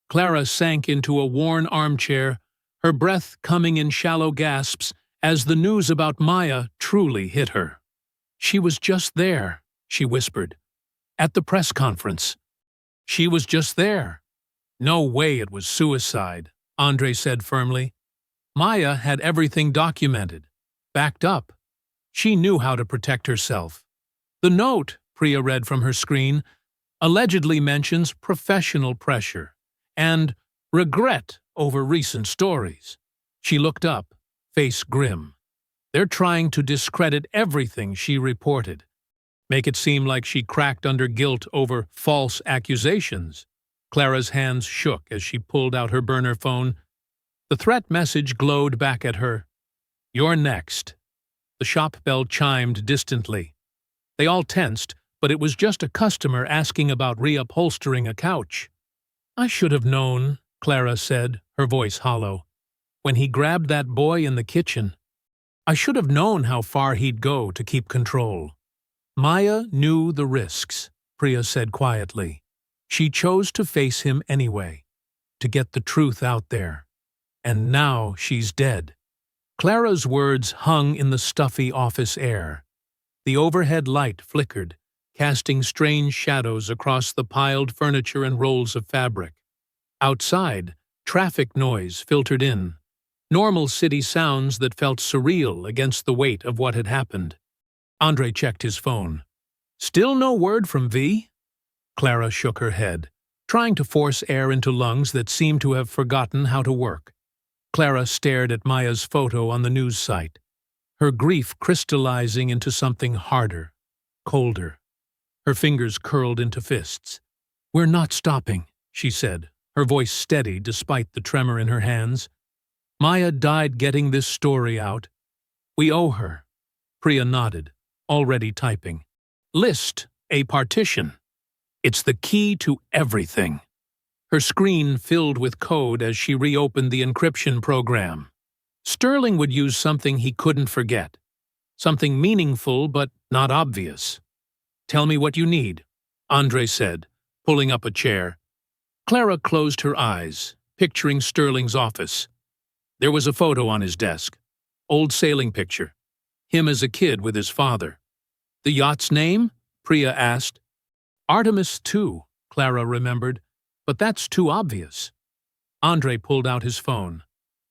Clara sank into a worn armchair, her breath coming in shallow gasps as the news about Maya truly hit her. She was just there, she whispered. At the press conference. She was just there. No way it was suicide, Andre said firmly. Maya had everything documented, backed up. She knew how to protect herself. The note, Priya read from her screen, allegedly mentions professional pressure and regret over recent stories. She looked up, face grim. They're trying to discredit everything she reported, make it seem like she cracked under guilt over false accusations. Clara's hands shook as she pulled out her burner phone. The threat message glowed back at her. You're next. The shop bell chimed distantly. They all tensed, but it was just a customer asking about reupholstering a couch. I should have known, Clara said, her voice hollow. When he grabbed that boy in the kitchen. I should have known how far he'd go to keep control. Maya knew the risks, Priya said quietly. She chose to face him anyway, to get the truth out there. And now she's dead. Clara's words hung in the stuffy office air. The overhead light flickered, casting strange shadows across the piled furniture and rolls of fabric. Outside, traffic noise filtered in. Normal city sounds that felt surreal against the weight of what had happened. Andre checked his phone. Still no word from V? Clara shook her head, trying to force air into lungs that seemed to have forgotten how to work. Clara stared at Maya's photo on the news site, her grief crystallizing into something harder, colder. Her fingers curled into fists. We're not stopping, she said, her voice steady despite the tremor in her hands. Maya died getting this story out. We owe her. Priya nodded, already typing. List a partition. It's the key to everything. Her screen filled with code as she reopened the encryption program. Sterling would use something he couldn't forget. Something meaningful but not obvious. Tell me what you need, Andre said, pulling up a chair. Clara closed her eyes, picturing Sterling's office. There was a photo on his desk. Old sailing picture. Him as a kid with his father. The yacht's name? Priya asked. Artemis II, Clara remembered, but that's too obvious. Andre pulled out his phone.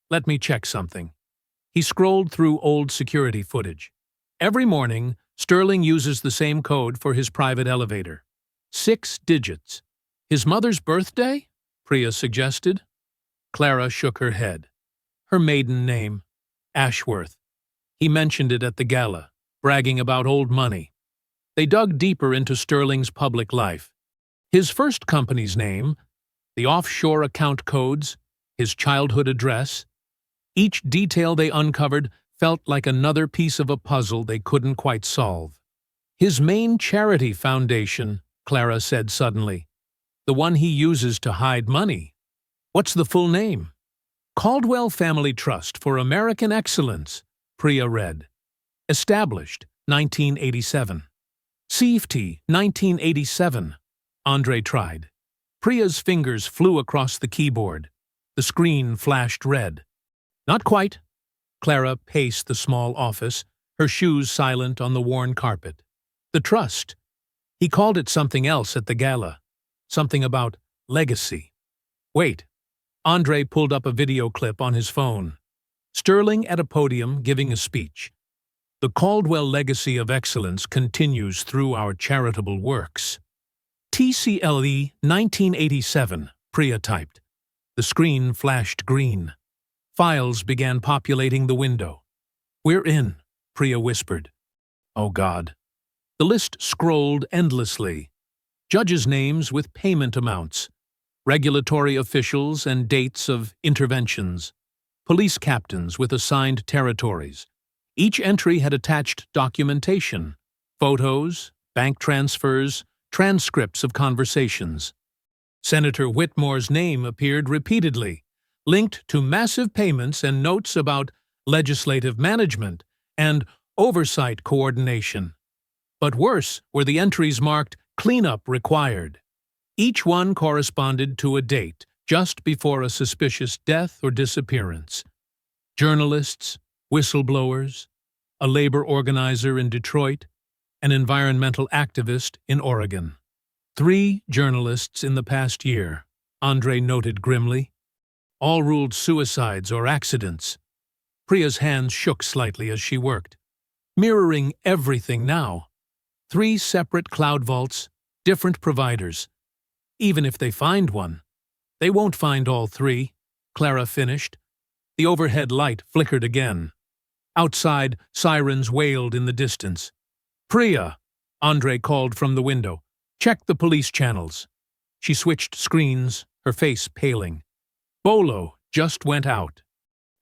Let me check something. He scrolled through old security footage. Every morning, Sterling uses the same code for his private elevator. 6 digits. His mother's birthday? Priya suggested. Clara shook her head. Her maiden name, Ashworth. He mentioned it at the gala, bragging about old money. They dug deeper into Sterling's public life. His first company's name, the offshore account codes, his childhood address. Each detail they uncovered felt like another piece of a puzzle they couldn't quite solve. His main charity foundation, Clara said suddenly. The one he uses to hide money. What's the full name? Caldwell Family Trust for American Excellence, Priya read. Established, 1987. CFT, 1987. Andre tried. Priya's fingers flew across the keyboard. The screen flashed red. Not quite. Clara paced the small office, her shoes silent on the worn carpet. The trust. He called it something else at the gala. Something about legacy. Wait. Andre pulled up a video clip on his phone. Sterling at a podium giving a speech. The Caldwell legacy of excellence continues through our charitable works. TCLE 1987, Priya typed. The screen flashed green. Files began populating the window. We're in, Priya whispered. Oh God. The list scrolled endlessly. Judges' names with payment amounts. Regulatory officials and dates of interventions. Police captains with assigned territories. Each entry had attached documentation. Photos, bank transfers, transcripts of conversations. Senator Whitmore's name appeared repeatedly, linked to massive payments and notes about legislative management and oversight coordination. But worse were the entries marked cleanup required. Each one corresponded to a date just before a suspicious death or disappearance. Journalists, whistleblowers, a labor organizer in Detroit, an environmental activist in Oregon. 3 journalists in the past year, Andre noted grimly. All ruled suicides or accidents. Priya's hands shook slightly as she worked. Mirroring everything now. 3 separate cloud vaults, different providers. Even if they find one, they won't find all 3, Clara finished. The overhead light flickered again. Outside, sirens wailed in the distance. Priya, Andre called from the window. Check the police channels. She switched screens, her face paling. Bolo just went out.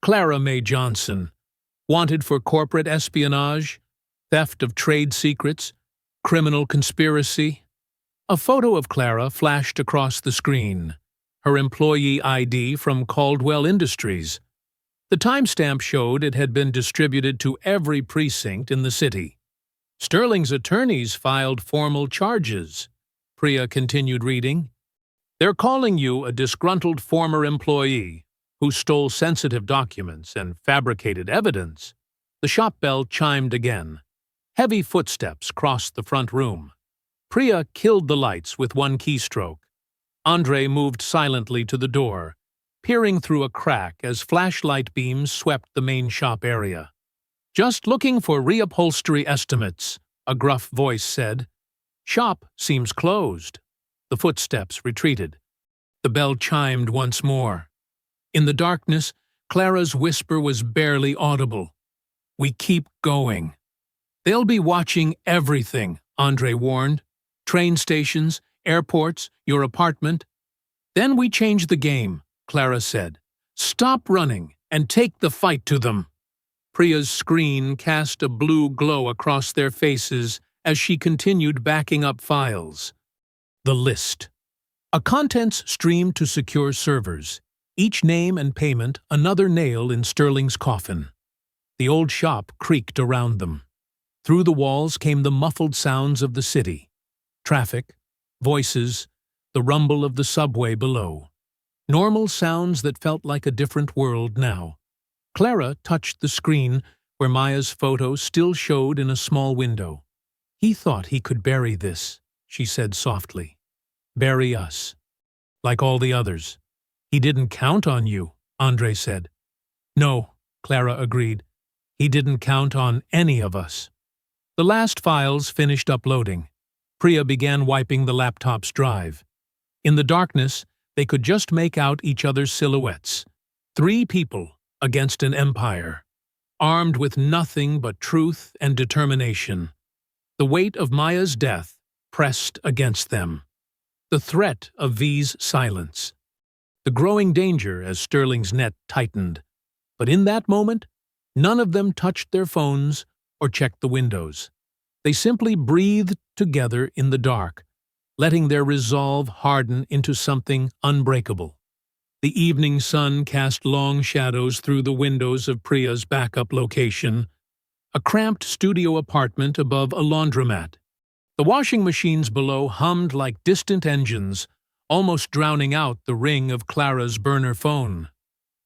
Clara May Johnson, wanted for corporate espionage, theft of trade secrets, criminal conspiracy. A photo of Clara flashed across the screen, her employee ID from Caldwell Industries. The timestamp showed it had been distributed to every precinct in the city. Sterling's attorneys filed formal charges. Priya continued reading. They're calling you a disgruntled former employee who stole sensitive documents and fabricated evidence. The shop bell chimed again. Heavy footsteps crossed the front room. Priya killed the lights with one keystroke. Andre moved silently to the door, peering through a crack as flashlight beams swept the main shop area. Just looking for reupholstery estimates, a gruff voice said. Shop seems closed. The footsteps retreated. The bell chimed once more. In the darkness, Clara's whisper was barely audible. We keep going. They'll be watching everything, Andre warned. Train stations, airports, your apartment. Then we change the game, Clara said. Stop running and take the fight to them. Priya's screen cast a blue glow across their faces as she continued backing up files. The list. A contents stream to secure servers. Each name and payment another nail in Sterling's coffin. The old shop creaked around them. Through the walls came the muffled sounds of the city. Traffic, voices, the rumble of the subway below. Normal sounds that felt like a different world now. Clara touched the screen where Maya's photo still showed in a small window. He thought he could bury this, she said softly. Bury us. Like all the others. He didn't count on you, Andre said. No, Clara agreed. He didn't count on any of us. The last files finished uploading. Priya began wiping the laptop's drive. In the darkness, they could just make out each other's silhouettes. 3 people against an empire, armed with nothing but truth and determination. The weight of Maya's death pressed against them. The threat of V's silence. The growing danger as Sterling's net tightened. But in that moment, none of them touched their phones or checked the windows. They simply breathed together in the dark, letting their resolve harden into something unbreakable. The evening sun cast long shadows through the windows of Priya's backup location, a cramped studio apartment above a laundromat. The washing machines below hummed like distant engines, almost drowning out the ring of Clara's burner phone.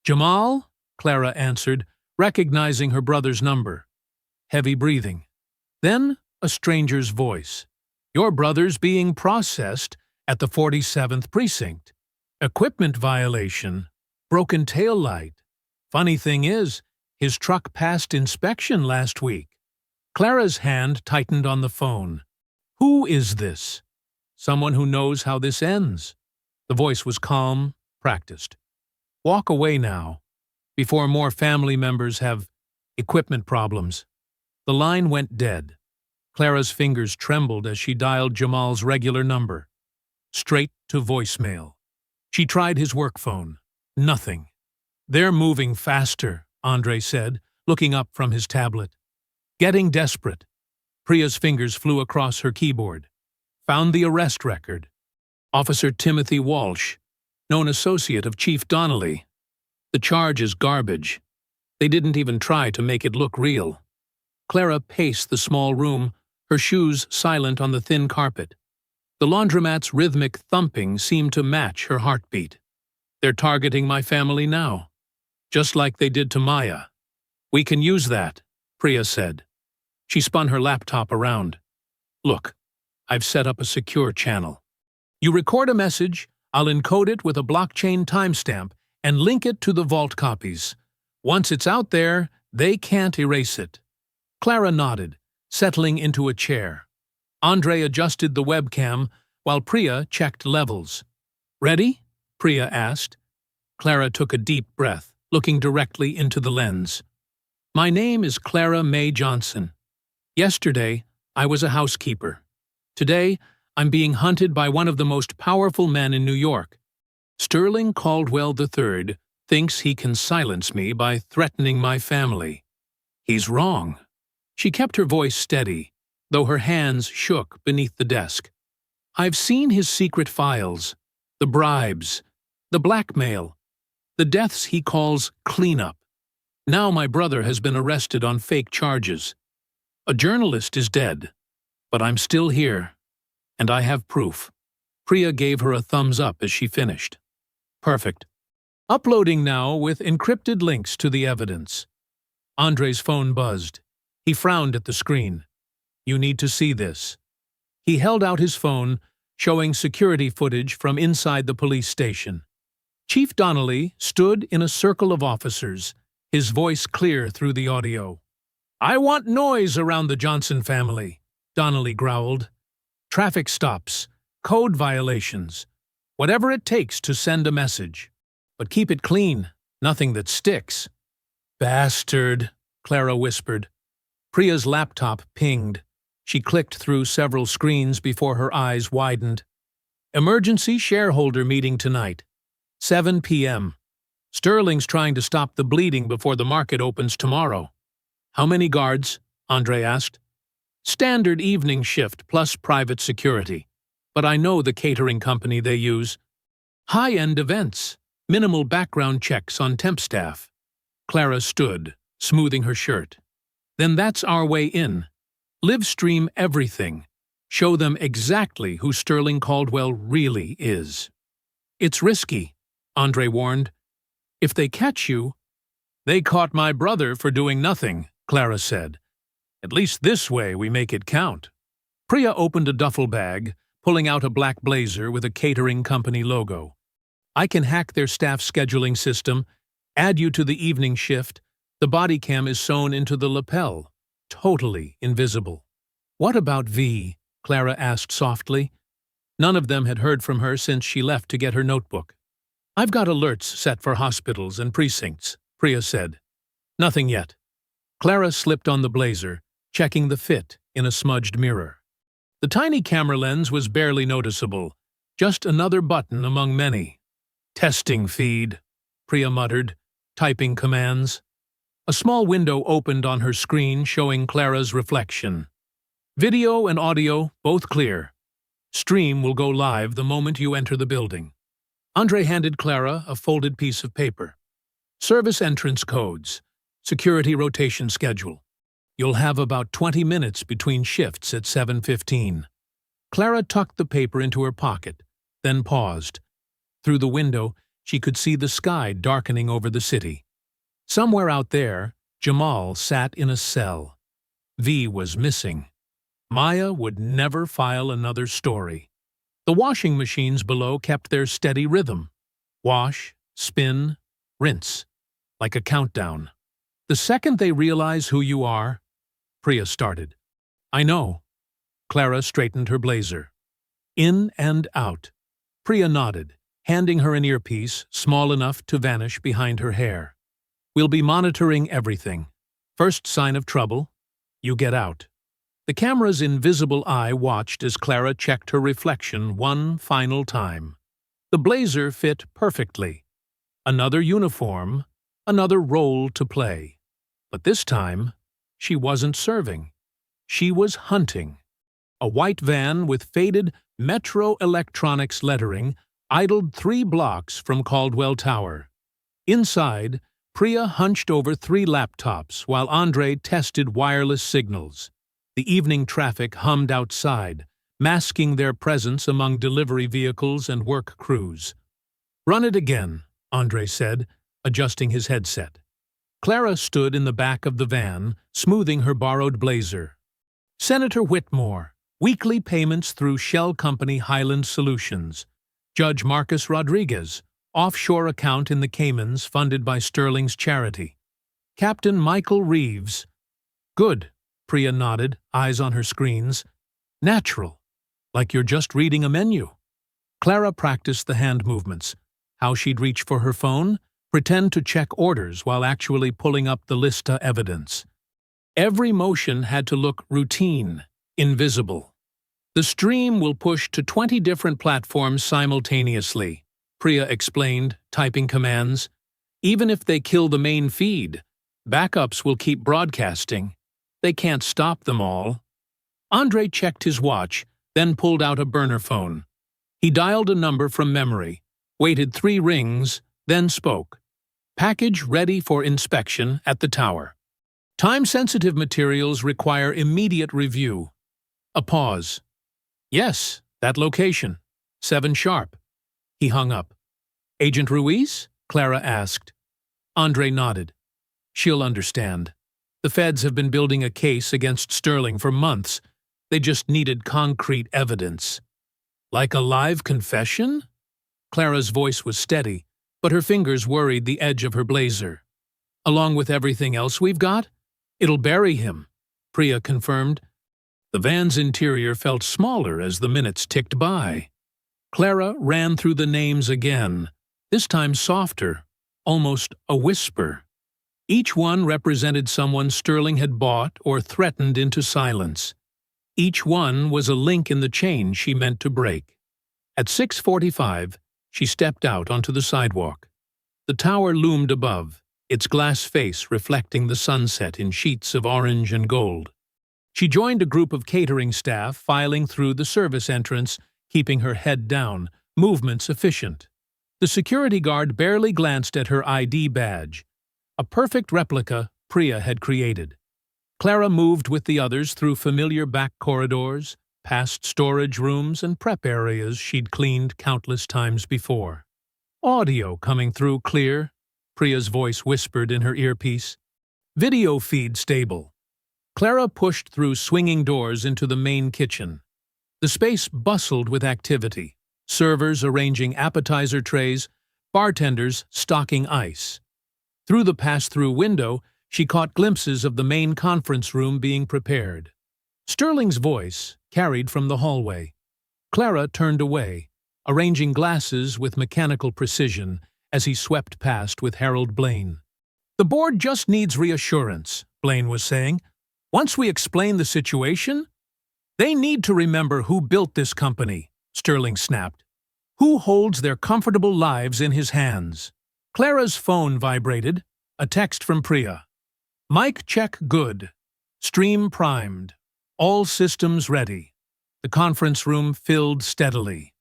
"Jamal?" Clara answered, recognizing her brother's number. Heavy breathing. Then a stranger's voice. "Your brother's being processed at the 47th precinct. Equipment violation. Broken tail light. Funny thing is, his truck passed inspection last week." Clara's hand tightened on the phone. "Who is this?" "Someone who knows how this ends." The voice was calm, practiced. "Walk away now, before more family members have equipment problems." The line went dead. Clara's fingers trembled as she dialed Jamal's regular number. Straight to voicemail. She tried his work phone. Nothing. "They're moving faster," Andre said, looking up from his tablet. Getting desperate. Priya's fingers flew across her keyboard. Found the arrest record. Officer Timothy Walsh, known associate of Chief Donnelly. The charge is garbage. They didn't even try to make it look real. Clara paced the small room, her shoes silent on the thin carpet. The laundromat's rhythmic thumping seemed to match her heartbeat. "They're targeting my family now, just like they did to Maya." "We can use that," Priya said. She spun her laptop around. "Look, I've set up a secure channel. You record a message, I'll encode it with a blockchain timestamp and link it to the vault copies. Once it's out there, they can't erase it." Clara nodded, settling into a chair. Andre adjusted the webcam while Priya checked levels. "Ready?" Priya asked. Clara took a deep breath, looking directly into the lens. "My name is Clara May Johnson. Yesterday, I was a housekeeper. Today, I'm being hunted by one of the most powerful men in New York. Sterling Caldwell III thinks he can silence me by threatening my family. He's wrong." She kept her voice steady, though her hands shook beneath the desk. "I've seen his secret files, the bribes, the blackmail, the deaths he calls cleanup. Now my brother has been arrested on fake charges. A journalist is dead, but I'm still here, and I have proof." Priya gave her a thumbs up as she finished. "Perfect. Uploading now with encrypted links to the evidence." Andre's phone buzzed. He frowned at the screen. "You need to see this." He held out his phone, showing security footage from inside the police station. Chief Donnelly stood in a circle of officers, his voice clear through the audio. "I want noise around the Johnson family," Donnelly growled. "Traffic stops, code violations, whatever it takes to send a message. But keep it clean, nothing that sticks." "Bastard," Clara whispered. Priya's laptop pinged. She clicked through several screens before her eyes widened. "Emergency shareholder meeting tonight, 7 p.m. Sterling's trying to stop the bleeding before the market opens tomorrow." "How many guards?" Andre asked. "Standard evening shift plus private security. But I know the catering company they use. High-end events, minimal background checks on temp staff." Clara stood, smoothing her shirt. "Then that's our way in. Live stream everything. Show them exactly who Sterling Caldwell really is." "It's risky," Andre warned. "If they catch you—" "They caught my brother for doing nothing," Clara said. "At least this way we make it count." Priya opened a duffel bag, pulling out a black blazer with a catering company logo. "I can hack their staff scheduling system, add you to the evening shift. The body cam is sewn into the lapel, totally invisible." "What about V?" Clara asked softly. None of them had heard from her since she left to get her notebook. "I've got alerts set for hospitals and precincts," Priya said. "Nothing yet." Clara slipped on the blazer, checking the fit in a smudged mirror. The tiny camera lens was barely noticeable, Just another button among many. Testing feed, Priya muttered, typing commands. A small window opened on her screen showing Clara's reflection. Video and audio, both clear. Stream will go live the moment you enter the building. Andre handed Clara a folded piece of paper. Service entrance codes. Security rotation schedule. You'll have about 20 minutes between shifts at 7:15. Clara tucked the paper into her pocket, then paused. Through the window, she could see the sky darkening over the city. Somewhere out there, Jamal sat in a cell. V was missing. Maya would never file another story. The washing machines below kept their steady rhythm. Wash, spin, rinse, like a countdown. The second they realize who you are, Priya started. I know. Clara straightened her blazer. In and out. Priya nodded, handing her an earpiece small enough to vanish behind her hair. We'll be monitoring everything. First sign of trouble, you get out. The camera's invisible eye watched as Clara checked her reflection one final time. The blazer fit perfectly. Another uniform, another role to play. But this time, she wasn't serving. She was hunting. A white van with faded Metro Electronics lettering idled 3 blocks from Caldwell Tower. Inside, Priya hunched over 3 laptops while Andre tested wireless signals. The evening traffic hummed outside, masking their presence among delivery vehicles and work crews. Run it again, Andre said, adjusting his headset. Clara stood in the back of the van, smoothing her borrowed blazer. Senator Whitmore, weekly payments through shell company Highland Solutions. Judge Marcus Rodriguez, offshore account in the Caymans funded by Sterling's charity. Captain Michael Reeves. Good, Priya nodded, eyes on her screens. Natural, like you're just reading a menu. Clara practiced the hand movements, how she'd reach for her phone, pretend to check orders while actually pulling up the Lista evidence. Every motion had to look routine, invisible. The stream will push to 20 different platforms simultaneously, Priya explained, typing commands. Even if they kill the main feed, backups will keep broadcasting. They can't stop them all. Andre checked his watch, then pulled out a burner phone. He dialed a number from memory, waited 3 rings, then spoke. Package ready for inspection at the tower. Time-sensitive materials require immediate review. A pause. Yes, that location. 7 sharp. He hung up. Agent Ruiz? Clara asked. Andre nodded. She'll understand. The feds have been building a case against Sterling for months. They just needed concrete evidence. Like a live confession? Clara's voice was steady, but her fingers worried the edge of her blazer. Along with everything else we've got? It'll bury him, Priya confirmed. The van's interior felt smaller as the minutes ticked by. Clara ran through the names again, this time softer, almost a whisper. Each one represented someone Sterling had bought or threatened into silence. Each one was a link in the chain she meant to break. At 6:45, she stepped out onto the sidewalk. The tower loomed above, its glass face reflecting the sunset in sheets of orange and gold. She joined a group of catering staff filing through the service entrance, keeping her head down, movements efficient. The security guard barely glanced at her ID badge, a perfect replica Priya had created. Clara moved with the others through familiar back corridors, past storage rooms and prep areas she'd cleaned countless times before. Audio coming through clear, Priya's voice whispered in her earpiece. Video feed stable. Clara pushed through swinging doors into the main kitchen. The space bustled with activity, servers arranging appetizer trays, bartenders stocking ice. Through the pass-through window, she caught glimpses of the main conference room being prepared. Sterling's voice carried from the hallway. Clara turned away, arranging glasses with mechanical precision as he swept past with Harold Blaine. The board just needs reassurance, Blaine was saying. Once we explain the situation, they need to remember who built this company, Sterling snapped. Who holds their comfortable lives in his hands? Clara's phone vibrated. A text from Priya. Mic check good. Stream primed. All systems ready. The conference room filled steadily.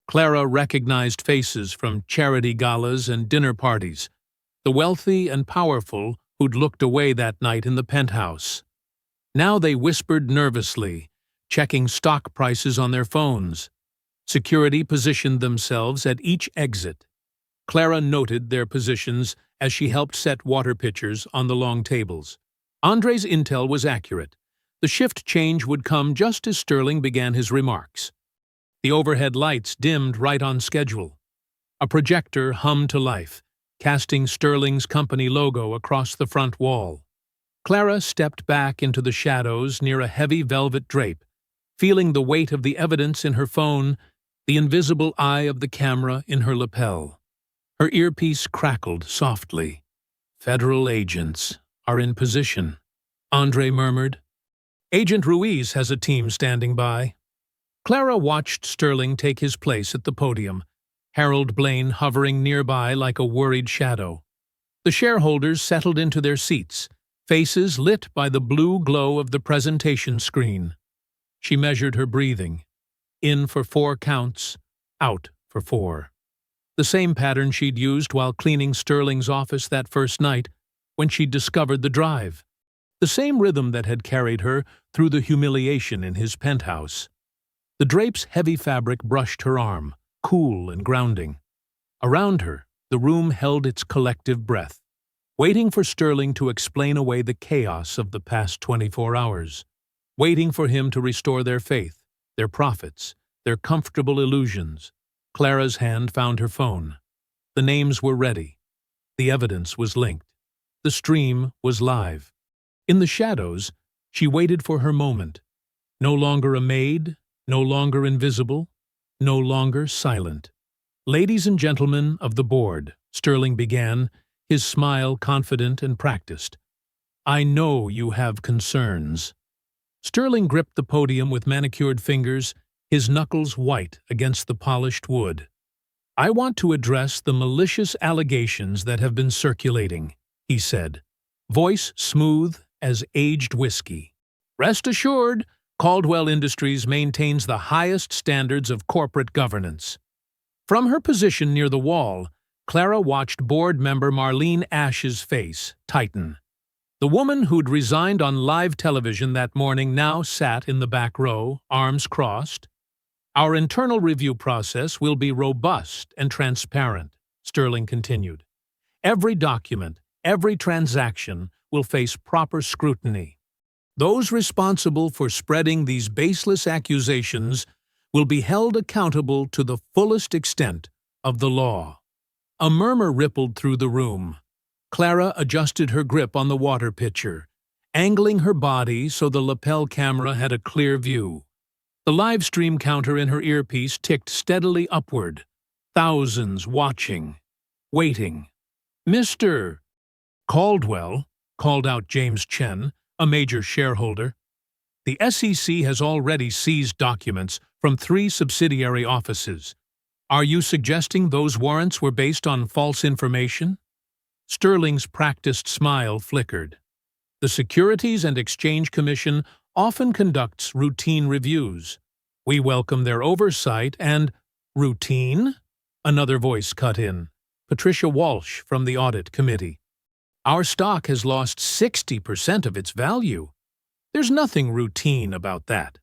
Clara recognized faces from charity galas and dinner parties, the wealthy and powerful who'd looked away that night in the penthouse. Now they whispered nervously, checking stock prices on their phones. Security positioned themselves at each exit. Clara noted their positions as she helped set water pitchers on the long tables. Andre's intel was accurate. The shift change would come just as Sterling began his remarks. The overhead lights dimmed right on schedule. A projector hummed to life, casting Sterling's company logo across the front wall. Clara stepped back into the shadows near a heavy velvet drape, feeling the weight of the evidence in her phone, the invisible eye of the camera in her lapel. Her earpiece crackled softly. "Federal agents are in position," Andre murmured. "Agent Ruiz has a team standing by." Clara watched Sterling take his place at the podium, Harold Blaine hovering nearby like a worried shadow. The shareholders settled into their seats, faces lit by the blue glow of the presentation screen. She measured her breathing. In for 4 counts, out for 4. The same pattern she'd used while cleaning Sterling's office that first night when she'd discovered the drive. The same rhythm that had carried her through the humiliation in his penthouse. The drape's heavy fabric brushed her arm, cool and grounding. Around her, the room held its collective breath, waiting for Sterling to explain away the chaos of the past 24 hours, waiting for him to restore their faith, their profits, their comfortable illusions. Clara's hand found her phone. The names were ready. The evidence was linked. The stream was live. In the shadows, she waited for her moment. No longer a maid, no longer invisible, no longer silent. "Ladies and gentlemen of the board," Sterling began, his smile confident and practiced. "I know you have concerns." Sterling gripped the podium with manicured fingers, his knuckles white against the polished wood. "I want to address the malicious allegations that have been circulating," he said, voice smooth as aged whiskey. "Rest assured, Caldwell Industries maintains the highest standards of corporate governance." From her position near the wall, Clara watched board member Marlene Ash's face tighten. The woman who'd resigned on live television that morning now sat in the back row, arms crossed. "Our internal review process will be robust and transparent," Sterling continued. "Every document, every transaction will face proper scrutiny. Those responsible for spreading these baseless accusations will be held accountable to the fullest extent of the law." A murmur rippled through the room. Clara adjusted her grip on the water pitcher, angling her body so the lapel camera had a clear view. The live stream counter in her earpiece ticked steadily upward. Thousands watching, waiting. "Mr. Caldwell," called out James Chen, a major shareholder. "The SEC has already seized documents from 3 subsidiary offices. Are you suggesting those warrants were based on false information?" Sterling's practiced smile flickered. "The Securities and Exchange Commission often conducts routine reviews. We welcome their oversight and—" "Routine?" Another voice cut in. Patricia Walsh from the Audit Committee. "Our stock has lost 60% of its value. There's nothing routine about that."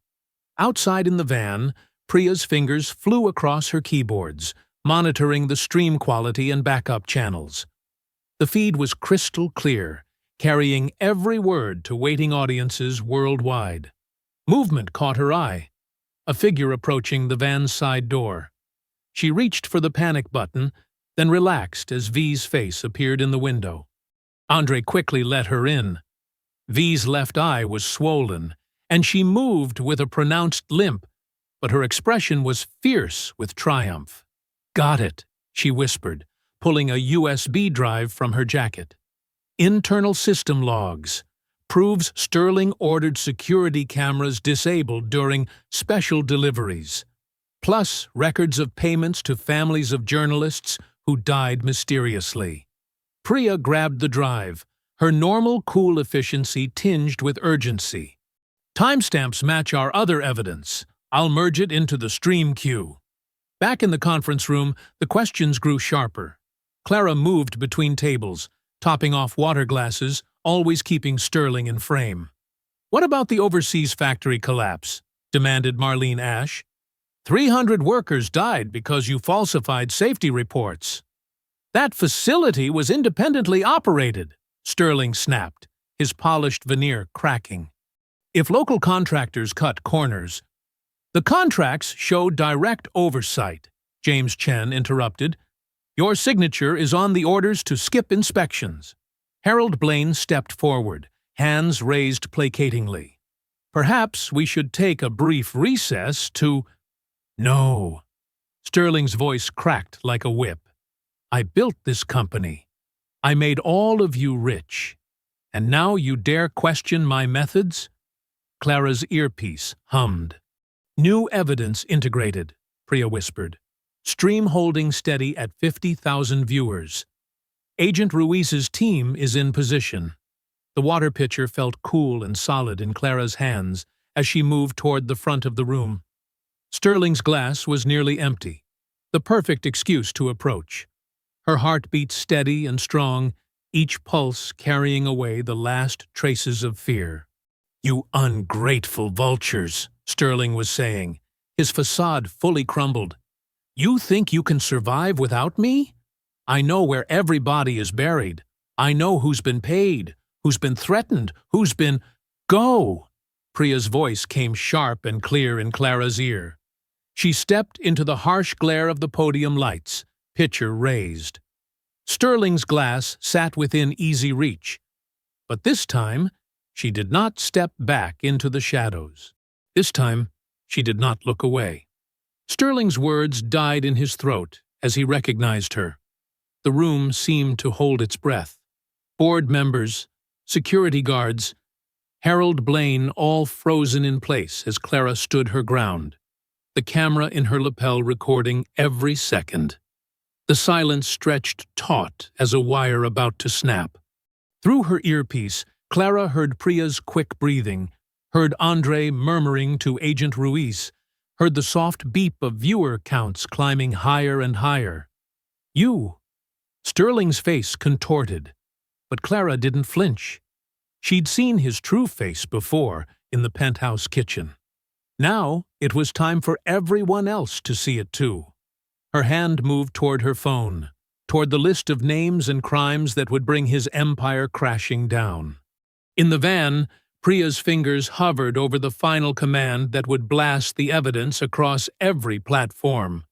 Outside in the van, Priya's fingers flew across her keyboards, monitoring the stream quality and backup channels. The feed was crystal clear, carrying every word to waiting audiences worldwide. Movement caught her eye. A figure approaching the van's side door. She reached for the panic button, then relaxed as V's face appeared in the window. Andre quickly let her in. V's left eye was swollen, and she moved with a pronounced limp, but her expression was fierce with triumph. "Got it," she whispered, pulling a USB drive from her jacket. "Internal system logs. Proves Sterling ordered security cameras disabled during special deliveries." plus records of payments to families of journalists who died mysteriously. Priya grabbed the drive, her normal cool efficiency tinged with urgency. Timestamps match our other evidence. I'll merge it into the stream queue. Back in the conference room, the questions grew sharper. Clara moved between tables, topping off water glasses, always keeping Sterling in frame. "What about the overseas factory collapse?" demanded Marlene Ash. 300 workers died because you falsified safety reports. "That facility was independently operated," Sterling snapped, his polished veneer cracking. "If local contractors cut corners—" "The contracts show direct oversight," James Chen interrupted. "Your signature is on the orders to skip inspections." Harold Blaine stepped forward, hands raised placatingly. "Perhaps we should take a brief recess to—" "No." Sterling's voice cracked like a whip. "I built this company. I made all of you rich. And now you dare question my methods?" Clara's earpiece hummed. "New evidence integrated," Priya whispered. "Stream holding steady at 50,000 viewers. Agent Ruiz's team is in position." The water pitcher felt cool and solid in Clara's hands as she moved toward the front of the room. Sterling's glass was nearly empty, the perfect excuse to approach. Her heart beat steady and strong, each pulse carrying away the last traces of fear. "You ungrateful vultures," Sterling was saying, his facade fully crumbled. "You think you can survive without me? I know where every body is buried. I know who's been paid, who's been threatened, who's been— Go!" Priya's voice came sharp and clear in Clara's ear. She stepped into the harsh glare of the podium lights, pitcher raised. Sterling's glass sat within easy reach. But this time, she did not step back into the shadows. This time, she did not look away. Sterling's words died in his throat as he recognized her. The room seemed to hold its breath. Board members, security guards, Harold Blaine all frozen in place as Clara stood her ground, the camera in her lapel recording every second. The silence stretched taut as a wire about to snap. Through her earpiece, Clara heard Priya's quick breathing, heard Andre murmuring to Agent Ruiz, heard the soft beep of viewer counts climbing higher and higher. "You!" Sterling's face contorted, but Clara didn't flinch. She'd seen his true face before in the penthouse kitchen. Now it was time for everyone else to see it too. Her hand moved toward her phone, toward the list of names and crimes that would bring his empire crashing down. In the van, Priya's fingers hovered over the final command that would blast the evidence across every platform.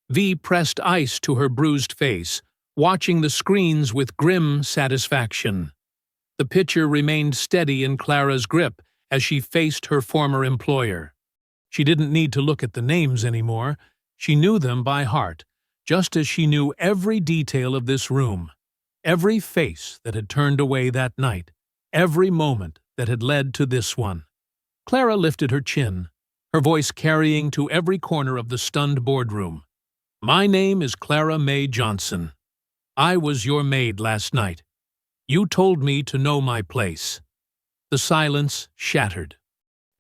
V pressed ice to her bruised face, watching the screens with grim satisfaction. The pitcher remained steady in Clara's grip as she faced her former employer. She didn't need to look at the names anymore. She knew them by heart, just as she knew every detail of this room, every face that had turned away that night, every moment that had led to this one. Clara lifted her chin, her voice carrying to every corner of the stunned boardroom. "My name is Clara May Johnson. I was your maid last night. You told me to know my place." The silence shattered.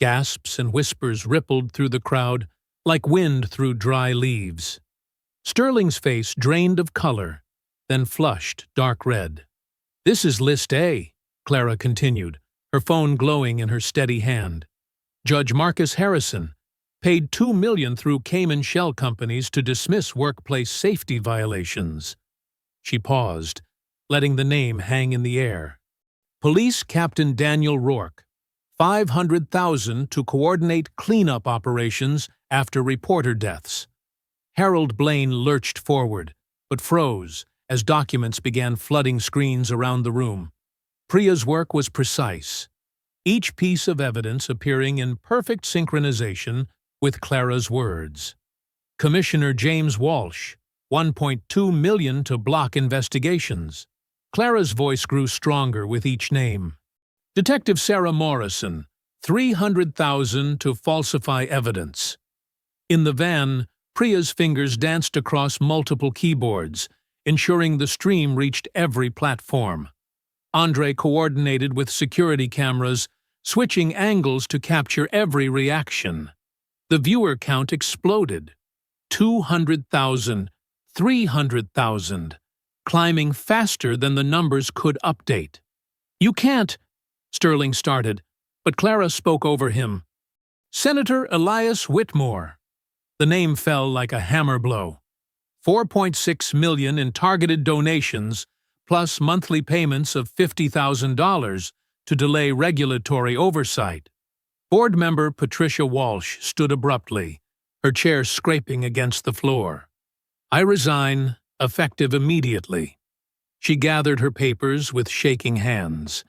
Gasps and whispers rippled through the crowd like wind through dry leaves. Sterling's face drained of color, then flushed dark red. "This is List A," Clara continued, her phone glowing in her steady hand. "Judge Marcus Harrison paid $2 million through Cayman shell companies to dismiss workplace safety violations." She paused, letting the name hang in the air. "Police Captain Daniel Rourke, $500,000 to coordinate cleanup operations after reporter deaths." Harold Blaine lurched forward, but froze as documents began flooding screens around the room. Priya's work was precise, each piece of evidence appearing in perfect synchronization with Clara's words. Commissioner James Walsh, $1.2 million to block investigations. Clara's voice grew stronger with each name. Detective Sarah Morrison, $300,000 to falsify evidence. In the van, Priya's fingers danced across multiple keyboards, ensuring the stream reached every platform. Andre coordinated with security cameras, switching angles to capture every reaction. The viewer count exploded. 200,000, 300,000, climbing faster than the numbers could update. "You can't," Sterling started, but Clara spoke over him. "Senator Elias Whitmore." The name fell like a hammer blow. 4.6 million in targeted donations, plus monthly payments of $50,000 to delay regulatory oversight. Board member Patricia Walsh stood abruptly, her chair scraping against the floor. "I resign, effective immediately." She gathered her papers with shaking hands.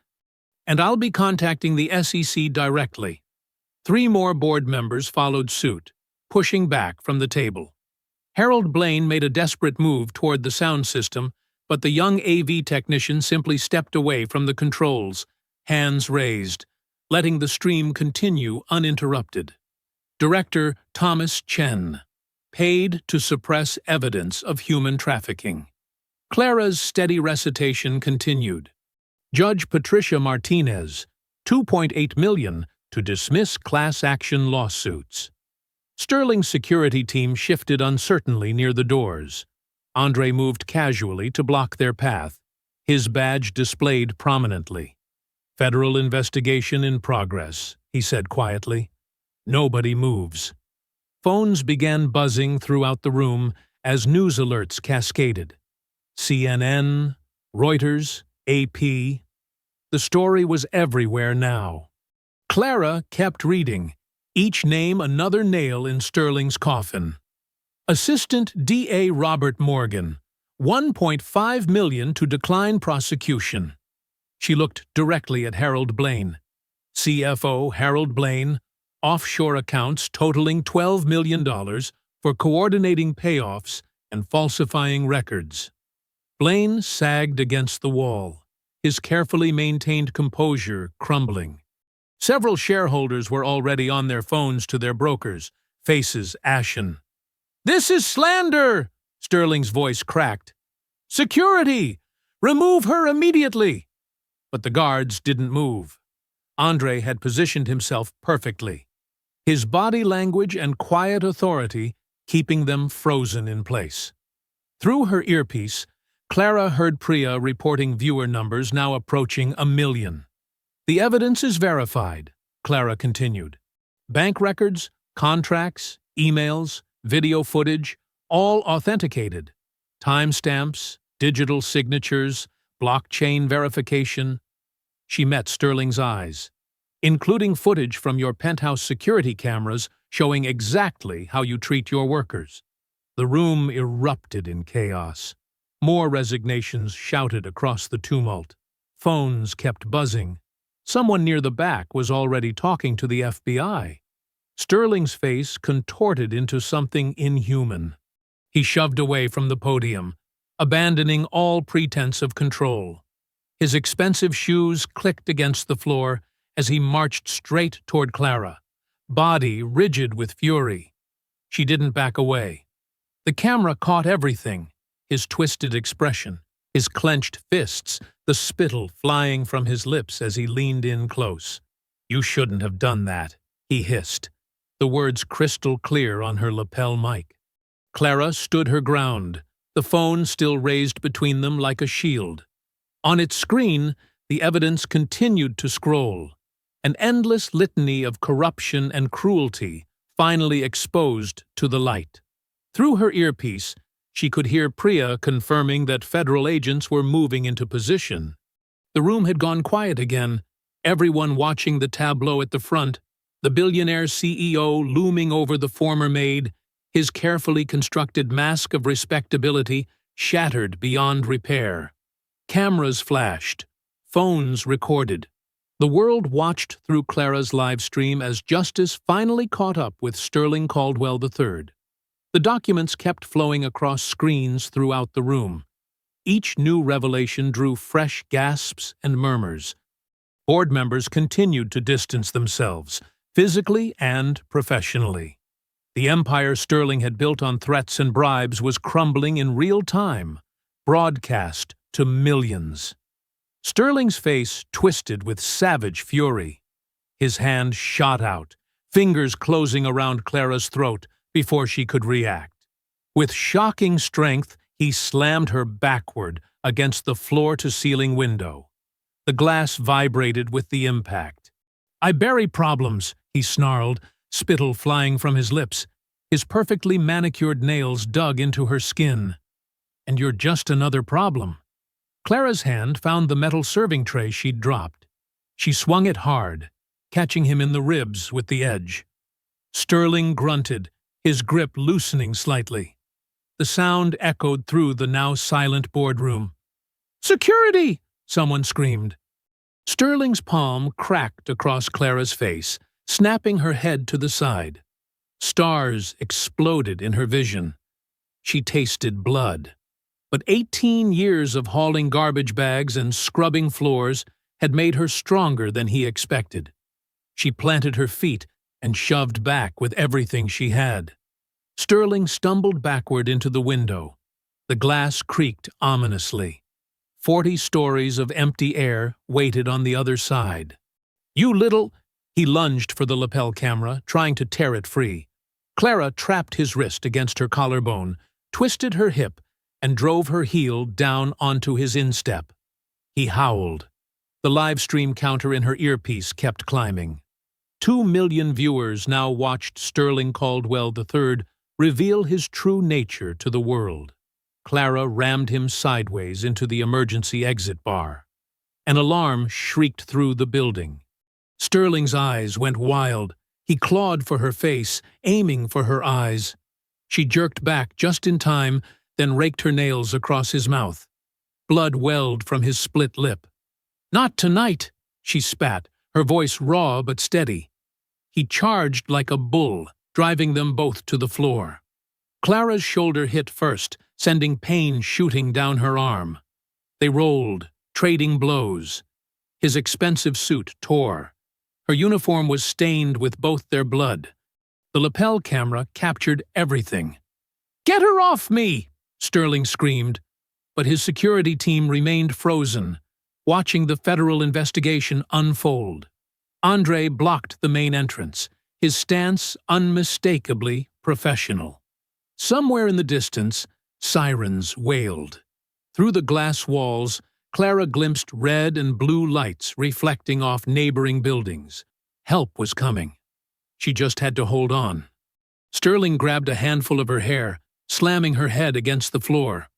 "And I'll be contacting the SEC directly." 3 more board members followed suit, pushing back from the table. Harold Blaine made a desperate move toward the sound system, but the young AV technician simply stepped away from the controls, hands raised, letting the stream continue uninterrupted. Director Thomas Chen, paid to suppress evidence of human trafficking. Clara's steady recitation continued. Judge Patricia Martinez, 2.8 million to dismiss class action lawsuits. Sterling's security team shifted uncertainly near the doors. Andre moved casually to block their path, his badge displayed prominently. "Federal investigation in progress," he said quietly. Nobody moves. Phones began buzzing throughout the room as news alerts cascaded. CNN, Reuters, AP. The story was everywhere now. Clara kept reading, each name another nail in Sterling's coffin. Assistant DA Robert Morgan, 1.5 million to decline prosecution. She looked directly at Harold Blaine. CFO Harold Blaine, offshore accounts totaling $12 million for coordinating payoffs and falsifying records. Blaine sagged against the wall, his carefully maintained composure crumbling. Several shareholders were already on their phones to their brokers, faces ashen. "This is slander!" Sterling's voice cracked. "Security! Remove her immediately!" But the guards didn't move. Andre had positioned himself perfectly, his body language and quiet authority keeping them frozen in place. Through her earpiece, Clara heard Priya reporting viewer numbers now approaching 1 million. "The evidence is verified," Clara continued. "Bank records, contracts, emails, video footage, all authenticated. Timestamps, digital signatures, blockchain verification." She met Sterling's eyes. "Including footage from your penthouse security cameras showing exactly how you treat your workers." The room erupted in chaos. More resignations shouted across the tumult. Phones kept buzzing. Someone near the back was already talking to the FBI. Sterling's face contorted into something inhuman. He shoved away from the podium, abandoning all pretense of control. His expensive shoes clicked against the floor as he marched straight toward Clara, body rigid with fury. She didn't back away. The camera caught everything, his twisted expression, his clenched fists, the spittle flying from his lips as he leaned in close. "You shouldn't have done that," he hissed, the words crystal clear on her lapel mic. Clara stood her ground, the phone still raised between them like a shield. On its screen, the evidence continued to scroll, an endless litany of corruption and cruelty finally exposed to the light. Through her earpiece, she could hear Priya confirming that federal agents were moving into position. The room had gone quiet again, everyone watching the tableau at the front, the billionaire CEO looming over the former Maid, his carefully constructed mask of respectability shattered beyond repair. Cameras flashed. Phones recorded. The world watched through Clara's live stream as justice finally caught up with Sterling Caldwell III. The documents kept flowing across screens throughout the room. Each new revelation drew fresh gasps and murmurs. Board members continued to distance themselves, physically and professionally. The empire Sterling had built on threats and bribes was crumbling in real time, broadcast to millions. Sterling's face twisted with savage fury. His hand shot out, fingers closing around Clara's throat before she could react. With shocking strength, he slammed her backward against the floor-to-ceiling window. The glass vibrated with the impact. "I bury problems," he snarled, spittle flying from his lips. His perfectly manicured nails dug into her skin. "And you're just another problem." Clara's hand found the metal serving tray she'd dropped. She swung it hard, catching him in the ribs with the edge. Sterling grunted, his grip loosening slightly. The sound echoed through the now silent boardroom. "Security!" someone screamed. Sterling's palm cracked across Clara's face, snapping her head to the side. Stars exploded in her vision. She tasted blood. But 18 years of hauling garbage bags and scrubbing floors had made her stronger than he expected. She planted her feet and shoved back with everything she had. Sterling stumbled backward into the window. The glass creaked ominously. 40 stories of empty air waited on the other side. "You little—" He lunged for the lapel camera, trying to tear it free. Clara trapped his wrist against her collarbone, twisted her hip, and drove her heel down onto his instep. He howled. The live stream counter in her earpiece kept climbing. 2 million viewers now watched Sterling Caldwell III reveal his true nature to the world. Clara rammed him sideways into the emergency exit bar. An alarm shrieked through the building. Sterling's eyes went wild. He clawed for her face, aiming for her eyes. She jerked back just in time, then raked her nails across his mouth. Blood welled from his split lip. "Not tonight," she spat, her voice raw but steady. He charged like a bull, driving them both to the floor. Clara's shoulder hit first, sending pain shooting down her arm. They rolled, trading blows. His expensive suit tore. Her uniform was stained with both their blood. The lapel camera captured everything. "Get her off me!" Sterling screamed, but his security team remained frozen, watching the federal investigation unfold. Andre blocked the main entrance, his stance unmistakably professional. Somewhere in the distance, sirens wailed. Through the glass walls, Clara glimpsed red and blue lights reflecting off neighboring buildings. Help was coming. She just had to hold on. Sterling grabbed a handful of her hair, slamming her head against the floor.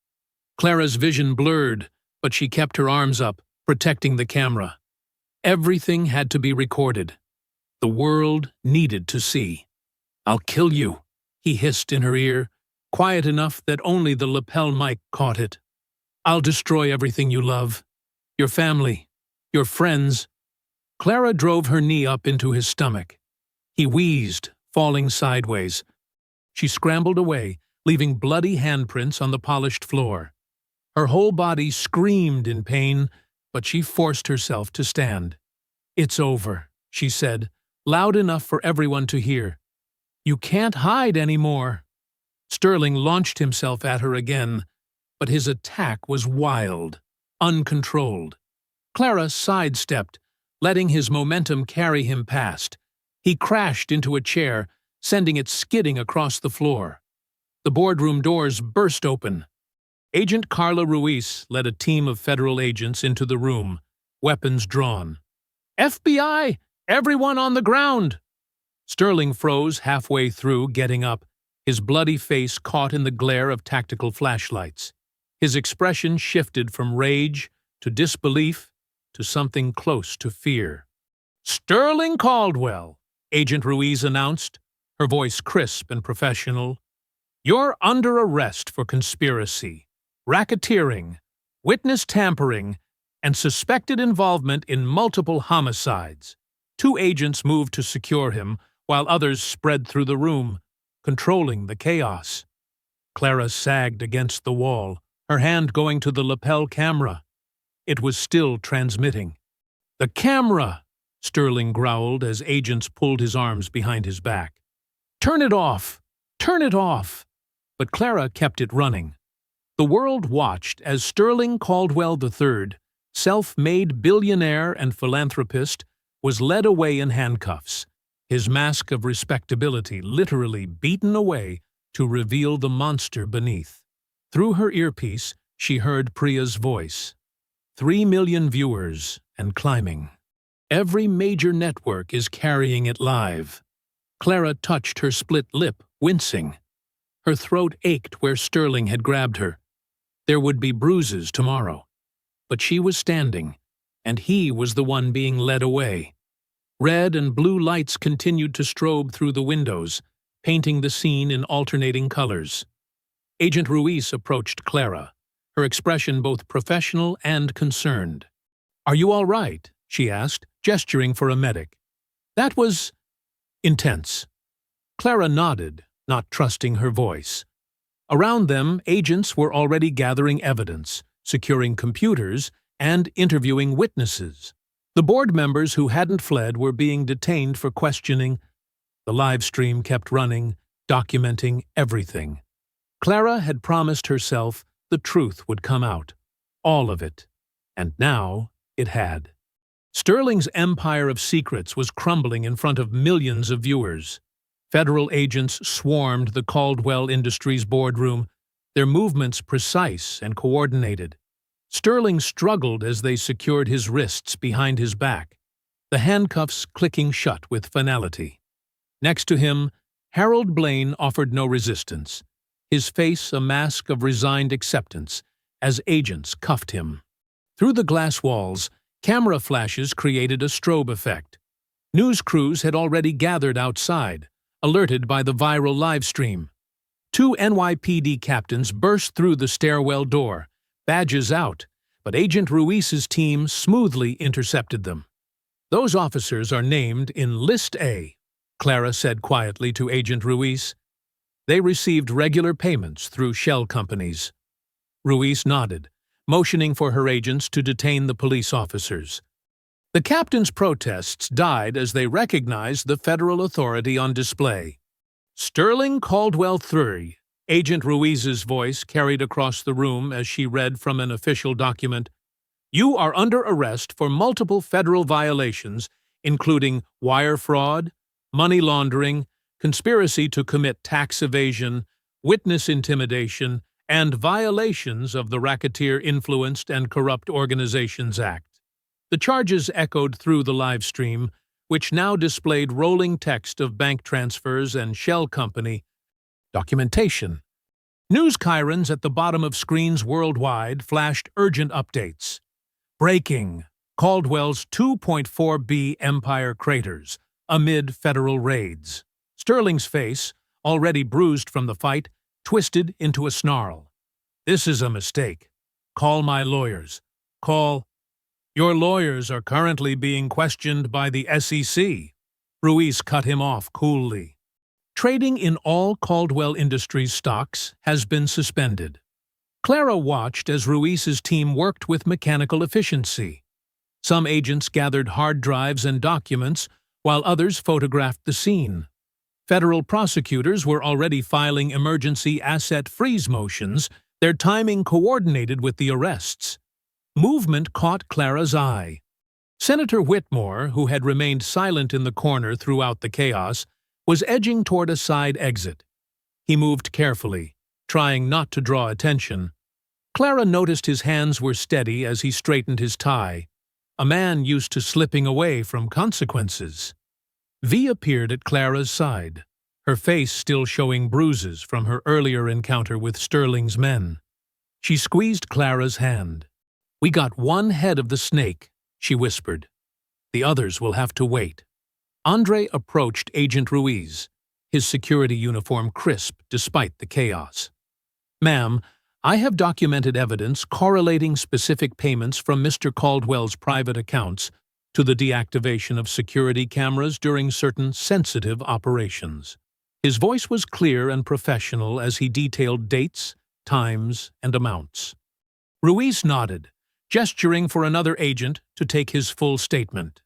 Clara's vision blurred, but she kept her arms up, protecting the camera. Everything had to be recorded. The world needed to see. "I'll kill you," he hissed in her ear, quiet enough that only the lapel mic caught it. "I'll destroy everything you love. Your family, your friends." Clara drove her knee up into his stomach. He wheezed, falling sideways. She scrambled away, leaving bloody handprints on the polished floor. Her whole body screamed in pain, but she forced herself to stand. "It's over," she said, loud enough for everyone to hear. "You can't hide anymore." Sterling launched himself at her again, but his attack was wild, uncontrolled. Clara sidestepped, letting his momentum carry him past. He crashed into a chair, sending it skidding across the floor. The boardroom doors burst open. Agent Carla Ruiz led a team of federal agents into the room, weapons drawn. "FBI! Everyone on the ground!" Sterling froze halfway through, getting up, his bloody face caught in the glare of tactical flashlights. His expression shifted from rage to disbelief to something close to fear. "Sterling Caldwell," Agent Ruiz announced, her voice crisp and professional. "You're under arrest for conspiracy, racketeering, witness tampering, and suspected involvement in multiple homicides." 2 agents moved to secure him, while others spread through the room, controlling the chaos. Clara sagged against the wall, her hand going to the lapel camera. It was still transmitting. "The camera!" Sterling growled as agents pulled his arms behind his back. "Turn it off!" "Turn it off!" But Clara kept it running. The world watched as Sterling Caldwell III, self-made billionaire and philanthropist, was led away in handcuffs, his mask of respectability literally beaten away to reveal the monster beneath. Through her earpiece, she heard Priya's voice. 3 million viewers and climbing. Every major network is carrying it live. Clara touched her split lip, wincing. Her throat ached where Sterling had grabbed her. There would be bruises tomorrow. But she was standing, and he was the one being led away. Red and blue lights continued to strobe through the windows, painting the scene in alternating colors. Agent Ruiz approached Clara, her expression both professional and concerned. "Are you all right?" she asked, gesturing for a medic. "That was intense." Clara nodded, not trusting her voice. Around them, agents were already gathering evidence, securing computers, and interviewing witnesses. The board members who hadn't fled were being detained for questioning. The live stream kept running, documenting everything. Clara had promised herself the truth would come out, all of it, and now it had. Sterling's empire of secrets was crumbling in front of millions of viewers. Federal agents swarmed the Caldwell Industries boardroom, their movements precise and coordinated. Sterling struggled as they secured his wrists behind his back, the handcuffs clicking shut with finality. Next to him, Harold Blaine offered no resistance, his face a mask of resigned acceptance as agents cuffed him. Through the glass walls, camera flashes created a strobe effect. News crews had already gathered outside, alerted by the viral live stream. 2 NYPD captains burst through the stairwell door, badges out, but Agent Ruiz's team smoothly intercepted them. "Those officers are named in List A," Clara said quietly to Agent Ruiz. "They received regular payments through shell companies." Ruiz nodded, motioning for her agents to detain the police officers. The captains' protests died as they recognized the federal authority on display. "Sterling Caldwell III," Agent Ruiz's voice carried across the room as she read from an official document. "You are under arrest for multiple federal violations, including wire fraud, money laundering, conspiracy to commit tax evasion, witness intimidation, and violations of the Racketeer-Influenced and Corrupt Organizations Act." The charges echoed through the live stream, which now displayed rolling text of bank transfers and shell company documentation. News chyrons at the bottom of screens worldwide flashed urgent updates. Breaking: Caldwell's 2.4B Empire craters amid federal raids. Sterling's face, already bruised from the fight, twisted into a snarl. "This is a mistake. Call my lawyers. Call—" "Your lawyers are currently being questioned by the SEC." Ruiz cut him off coolly. Trading in all Caldwell Industries stocks has been suspended. Clara watched as Ruiz's team worked with mechanical efficiency. Some agents gathered hard drives and documents, while others photographed the scene. Federal prosecutors were already filing emergency asset freeze motions, their timing coordinated with the arrests. Movement caught Clara's eye. Senator Whitmore, who had remained silent in the corner throughout the chaos, was edging toward a side exit. He moved carefully, trying not to draw attention. Clara noticed his hands were steady as he straightened his tie, a man used to slipping away from consequences. V appeared at Clara's side, her face still showing bruises from her earlier encounter with Sterling's men. She squeezed Clara's hand. "We got one head of the snake," she whispered. "The others will have to wait." Andre approached Agent Ruiz, his security uniform crisp despite the chaos. "Ma'am, I have documented evidence correlating specific payments from Mr. Caldwell's private accounts to the deactivation of security cameras during certain sensitive operations." His voice was clear and professional as he detailed dates, times, and amounts. Ruiz nodded, gesturing for another agent to take his full statement.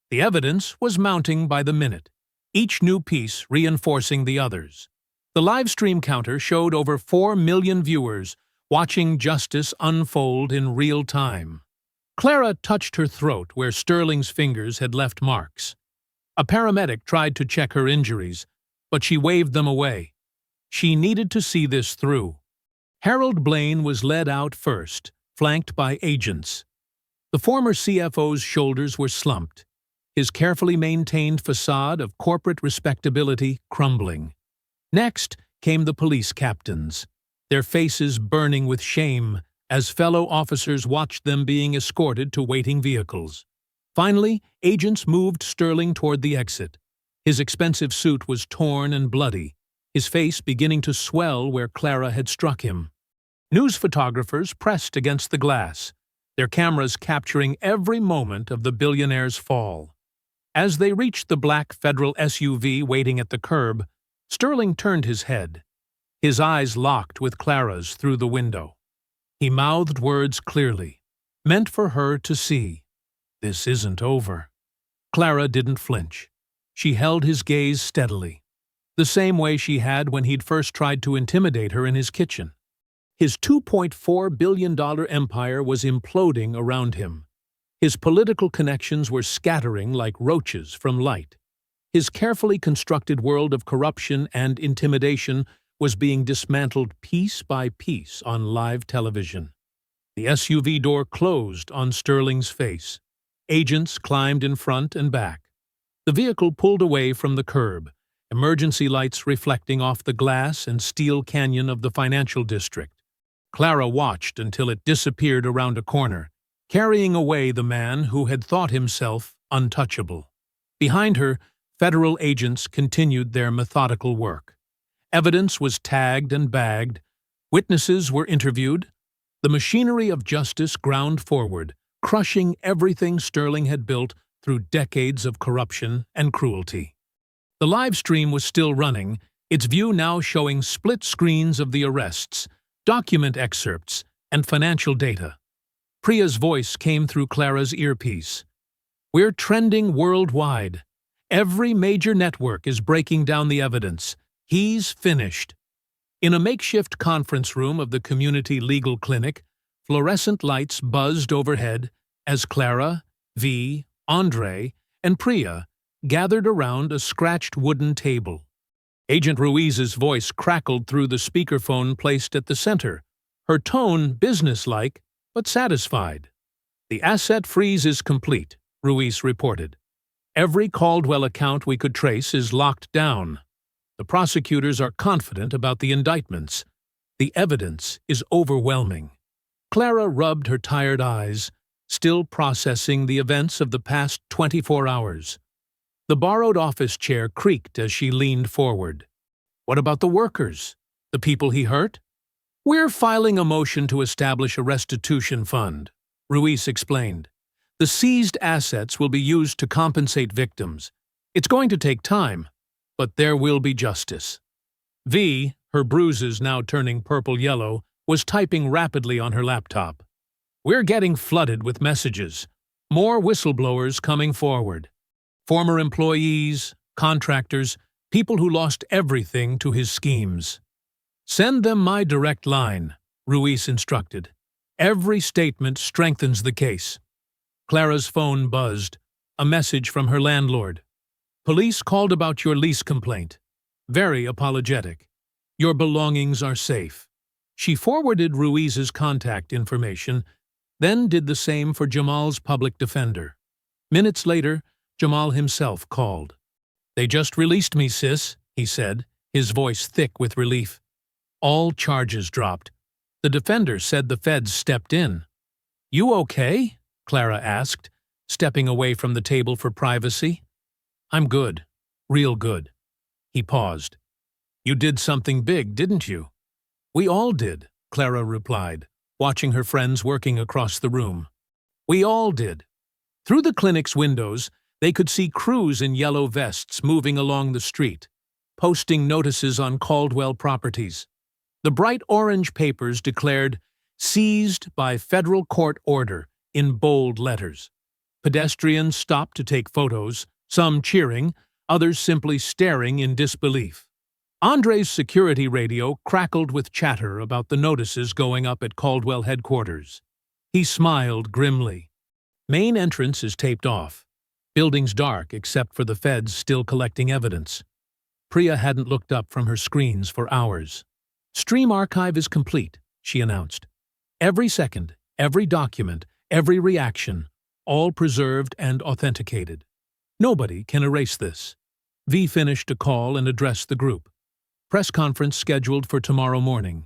The evidence was mounting by the minute, each new piece reinforcing the others. The live stream counter showed over 4 million viewers watching justice unfold in real time. Clara touched her throat where Sterling's fingers had left marks. A paramedic tried to check her injuries, but she waved them away. She needed to see this through. Harold Blaine was led out first, flanked by agents. The former CFO's shoulders were slumped, his carefully maintained facade of corporate respectability crumbling. Next came the police captains, their faces burning with shame as fellow officers watched them being escorted to waiting vehicles. Finally, agents moved Sterling toward the exit. His expensive suit was torn and bloody, his face beginning to swell where Clara had struck him. News photographers pressed against the glass, their cameras capturing every moment of the billionaire's fall. As they reached the black federal SUV waiting at the curb, Sterling turned his head. His eyes locked with Clara's through the window. He mouthed words clearly, meant for her to see. "This isn't over." Clara didn't flinch. She held his gaze steadily, the same way she had when he'd first tried to intimidate her in his kitchen. His $2.4 billion empire was imploding around him. His political connections were scattering like roaches from light. His carefully constructed world of corruption and intimidation was being dismantled piece by piece on live television. The SUV door closed on Sterling's face. Agents climbed in front and back. The vehicle pulled away from the curb, emergency lights reflecting off the glass and steel canyon of the financial district. Clara watched until it disappeared around a corner, carrying away the man who had thought himself untouchable. Behind her, federal agents continued their methodical work. Evidence was tagged and bagged, witnesses were interviewed. The machinery of justice ground forward, crushing everything Sterling had built through decades of corruption and cruelty. The live stream was still running, its view now showing split screens of the arrests, document excerpts, and financial data. Priya's voice came through Clara's earpiece. "We're trending worldwide. Every major network is breaking down the evidence. He's finished." In a makeshift conference room of the community legal clinic, fluorescent lights buzzed overhead as Clara, V, Andre, and Priya gathered around a scratched wooden table. Agent Ruiz's voice crackled through the speakerphone placed at the center, her tone businesslike but satisfied. "The asset freeze is complete," Ruiz reported. "Every Caldwell account we could trace is locked down. The prosecutors are confident about the indictments. The evidence is overwhelming." Clara rubbed her tired eyes, still processing the events of the past 24 hours. The borrowed office chair creaked as she leaned forward. "What about the workers? The people he hurt?" "We're filing a motion to establish a restitution fund," Ruiz explained. "The seized assets will be used to compensate victims. It's going to take time, but there will be justice." V, her bruises now turning purple-yellow, was typing rapidly on her laptop. "We're getting flooded with messages. More whistleblowers coming forward. Former employees, contractors, people who lost everything to his schemes. Send them my direct line," Ruiz instructed. "Every statement strengthens the case." Clara's phone buzzed, a message from her landlord. "Police called about your lease complaint. Very apologetic. Your belongings are safe." She forwarded Ruiz's contact information, then did the same for Jamal's public defender. Minutes later, Jamal himself called. "They just released me, sis," he said, his voice thick with relief. All charges dropped. The defender said the feds stepped in. "You okay?" Clara asked, stepping away from the table for privacy. "I'm good. Real good." He paused. "You did something big, didn't you?" "We all did," Clara replied, watching her friends working across the room. "We all did." Through the clinic's windows, they could see crews in yellow vests moving along the street, posting notices on Caldwell properties. The bright orange papers declared, "Seized by federal court order," in bold letters. Pedestrians stopped to take photos, some cheering, others simply staring in disbelief. Andre's security radio crackled with chatter about the notices going up at Caldwell headquarters. He smiled grimly. Main entrance is taped off. Building's dark except for the feds still collecting evidence. Priya hadn't looked up from her screens for hours. Stream archive is complete, she announced. Every second, every document, every reaction, all preserved and authenticated. Nobody can erase this. V finished a call and addressed the group. Press conference scheduled for tomorrow morning.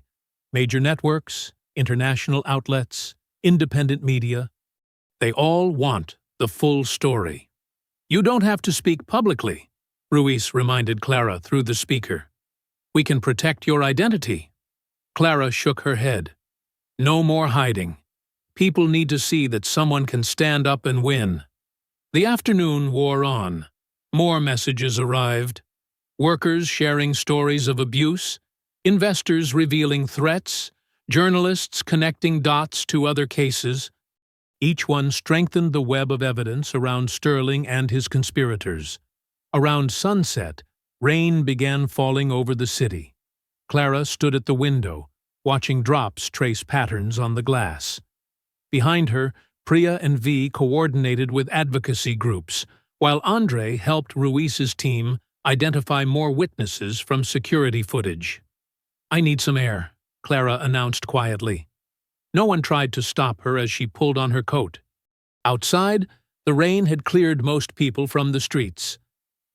Major networks, international outlets, independent media. They all want the full story. You don't have to speak publicly, Ruiz reminded Clara through the speaker. We can protect your identity. Clara shook her head. No more hiding. People need to see that someone can stand up and win. The afternoon wore on. More messages arrived. Workers sharing stories of abuse, investors revealing threats, journalists connecting dots to other cases. Each one strengthened the web of evidence around Sterling and his conspirators. Around sunset, rain began falling over the city. Clara stood at the window, watching drops trace patterns on the glass. Behind her, Priya and V coordinated with advocacy groups, while Andre helped Ruiz's team identify more witnesses from security footage. I need some air, Clara announced quietly. No one tried to stop her as she pulled on her coat. Outside, the rain had cleared most people from the streets.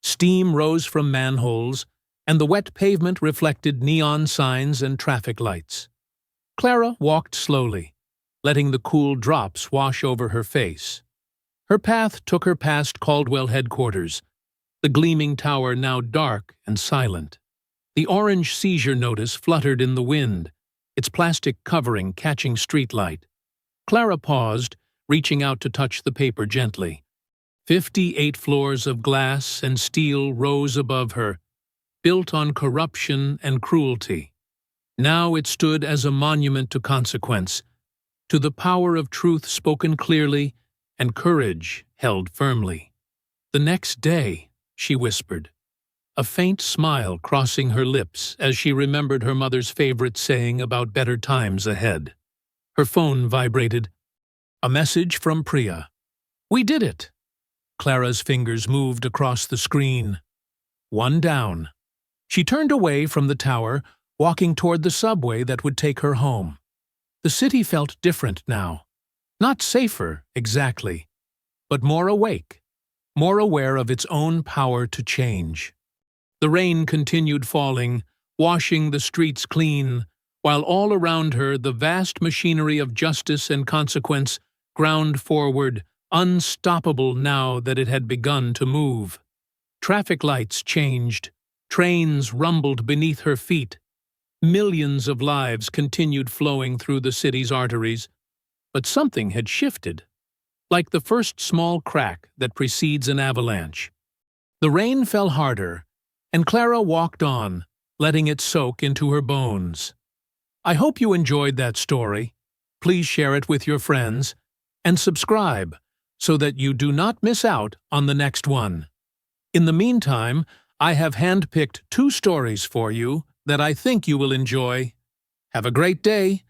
Steam rose from manholes, and the wet pavement reflected neon signs and traffic lights. Clara walked slowly, letting the cool drops wash over her face. Her path took her past Caldwell headquarters, the gleaming tower now dark and silent. The orange seizure notice fluttered in the wind, its plastic covering catching streetlight. Clara paused, reaching out to touch the paper gently. 58 floors of glass and steel rose above her, built on corruption and cruelty. Now it stood as a monument to consequence, to the power of truth spoken clearly and courage held firmly. The next day, she whispered, a faint smile crossing her lips as she remembered her mother's favorite saying about better times ahead. Her phone vibrated. A message from Priya. We did it. Clara's fingers moved across the screen. One down. She turned away from the tower, walking toward the subway that would take her home. The city felt different now. Not safer, exactly, but more awake, more aware of its own power to change. The rain continued falling, washing the streets clean, while all around her the vast machinery of justice and consequence ground forward, unstoppable now that it had begun to move. Traffic lights changed, trains rumbled beneath her feet. Millions of lives continued flowing through the city's arteries, but something had shifted, like the first small crack that precedes an avalanche. The rain fell harder, and Clara walked on, letting it soak into her bones. I hope you enjoyed that story. Please share it with your friends, and subscribe so that you do not miss out on the next one. In the meantime, I have handpicked 2 stories for you that I think you will enjoy. Have a great day.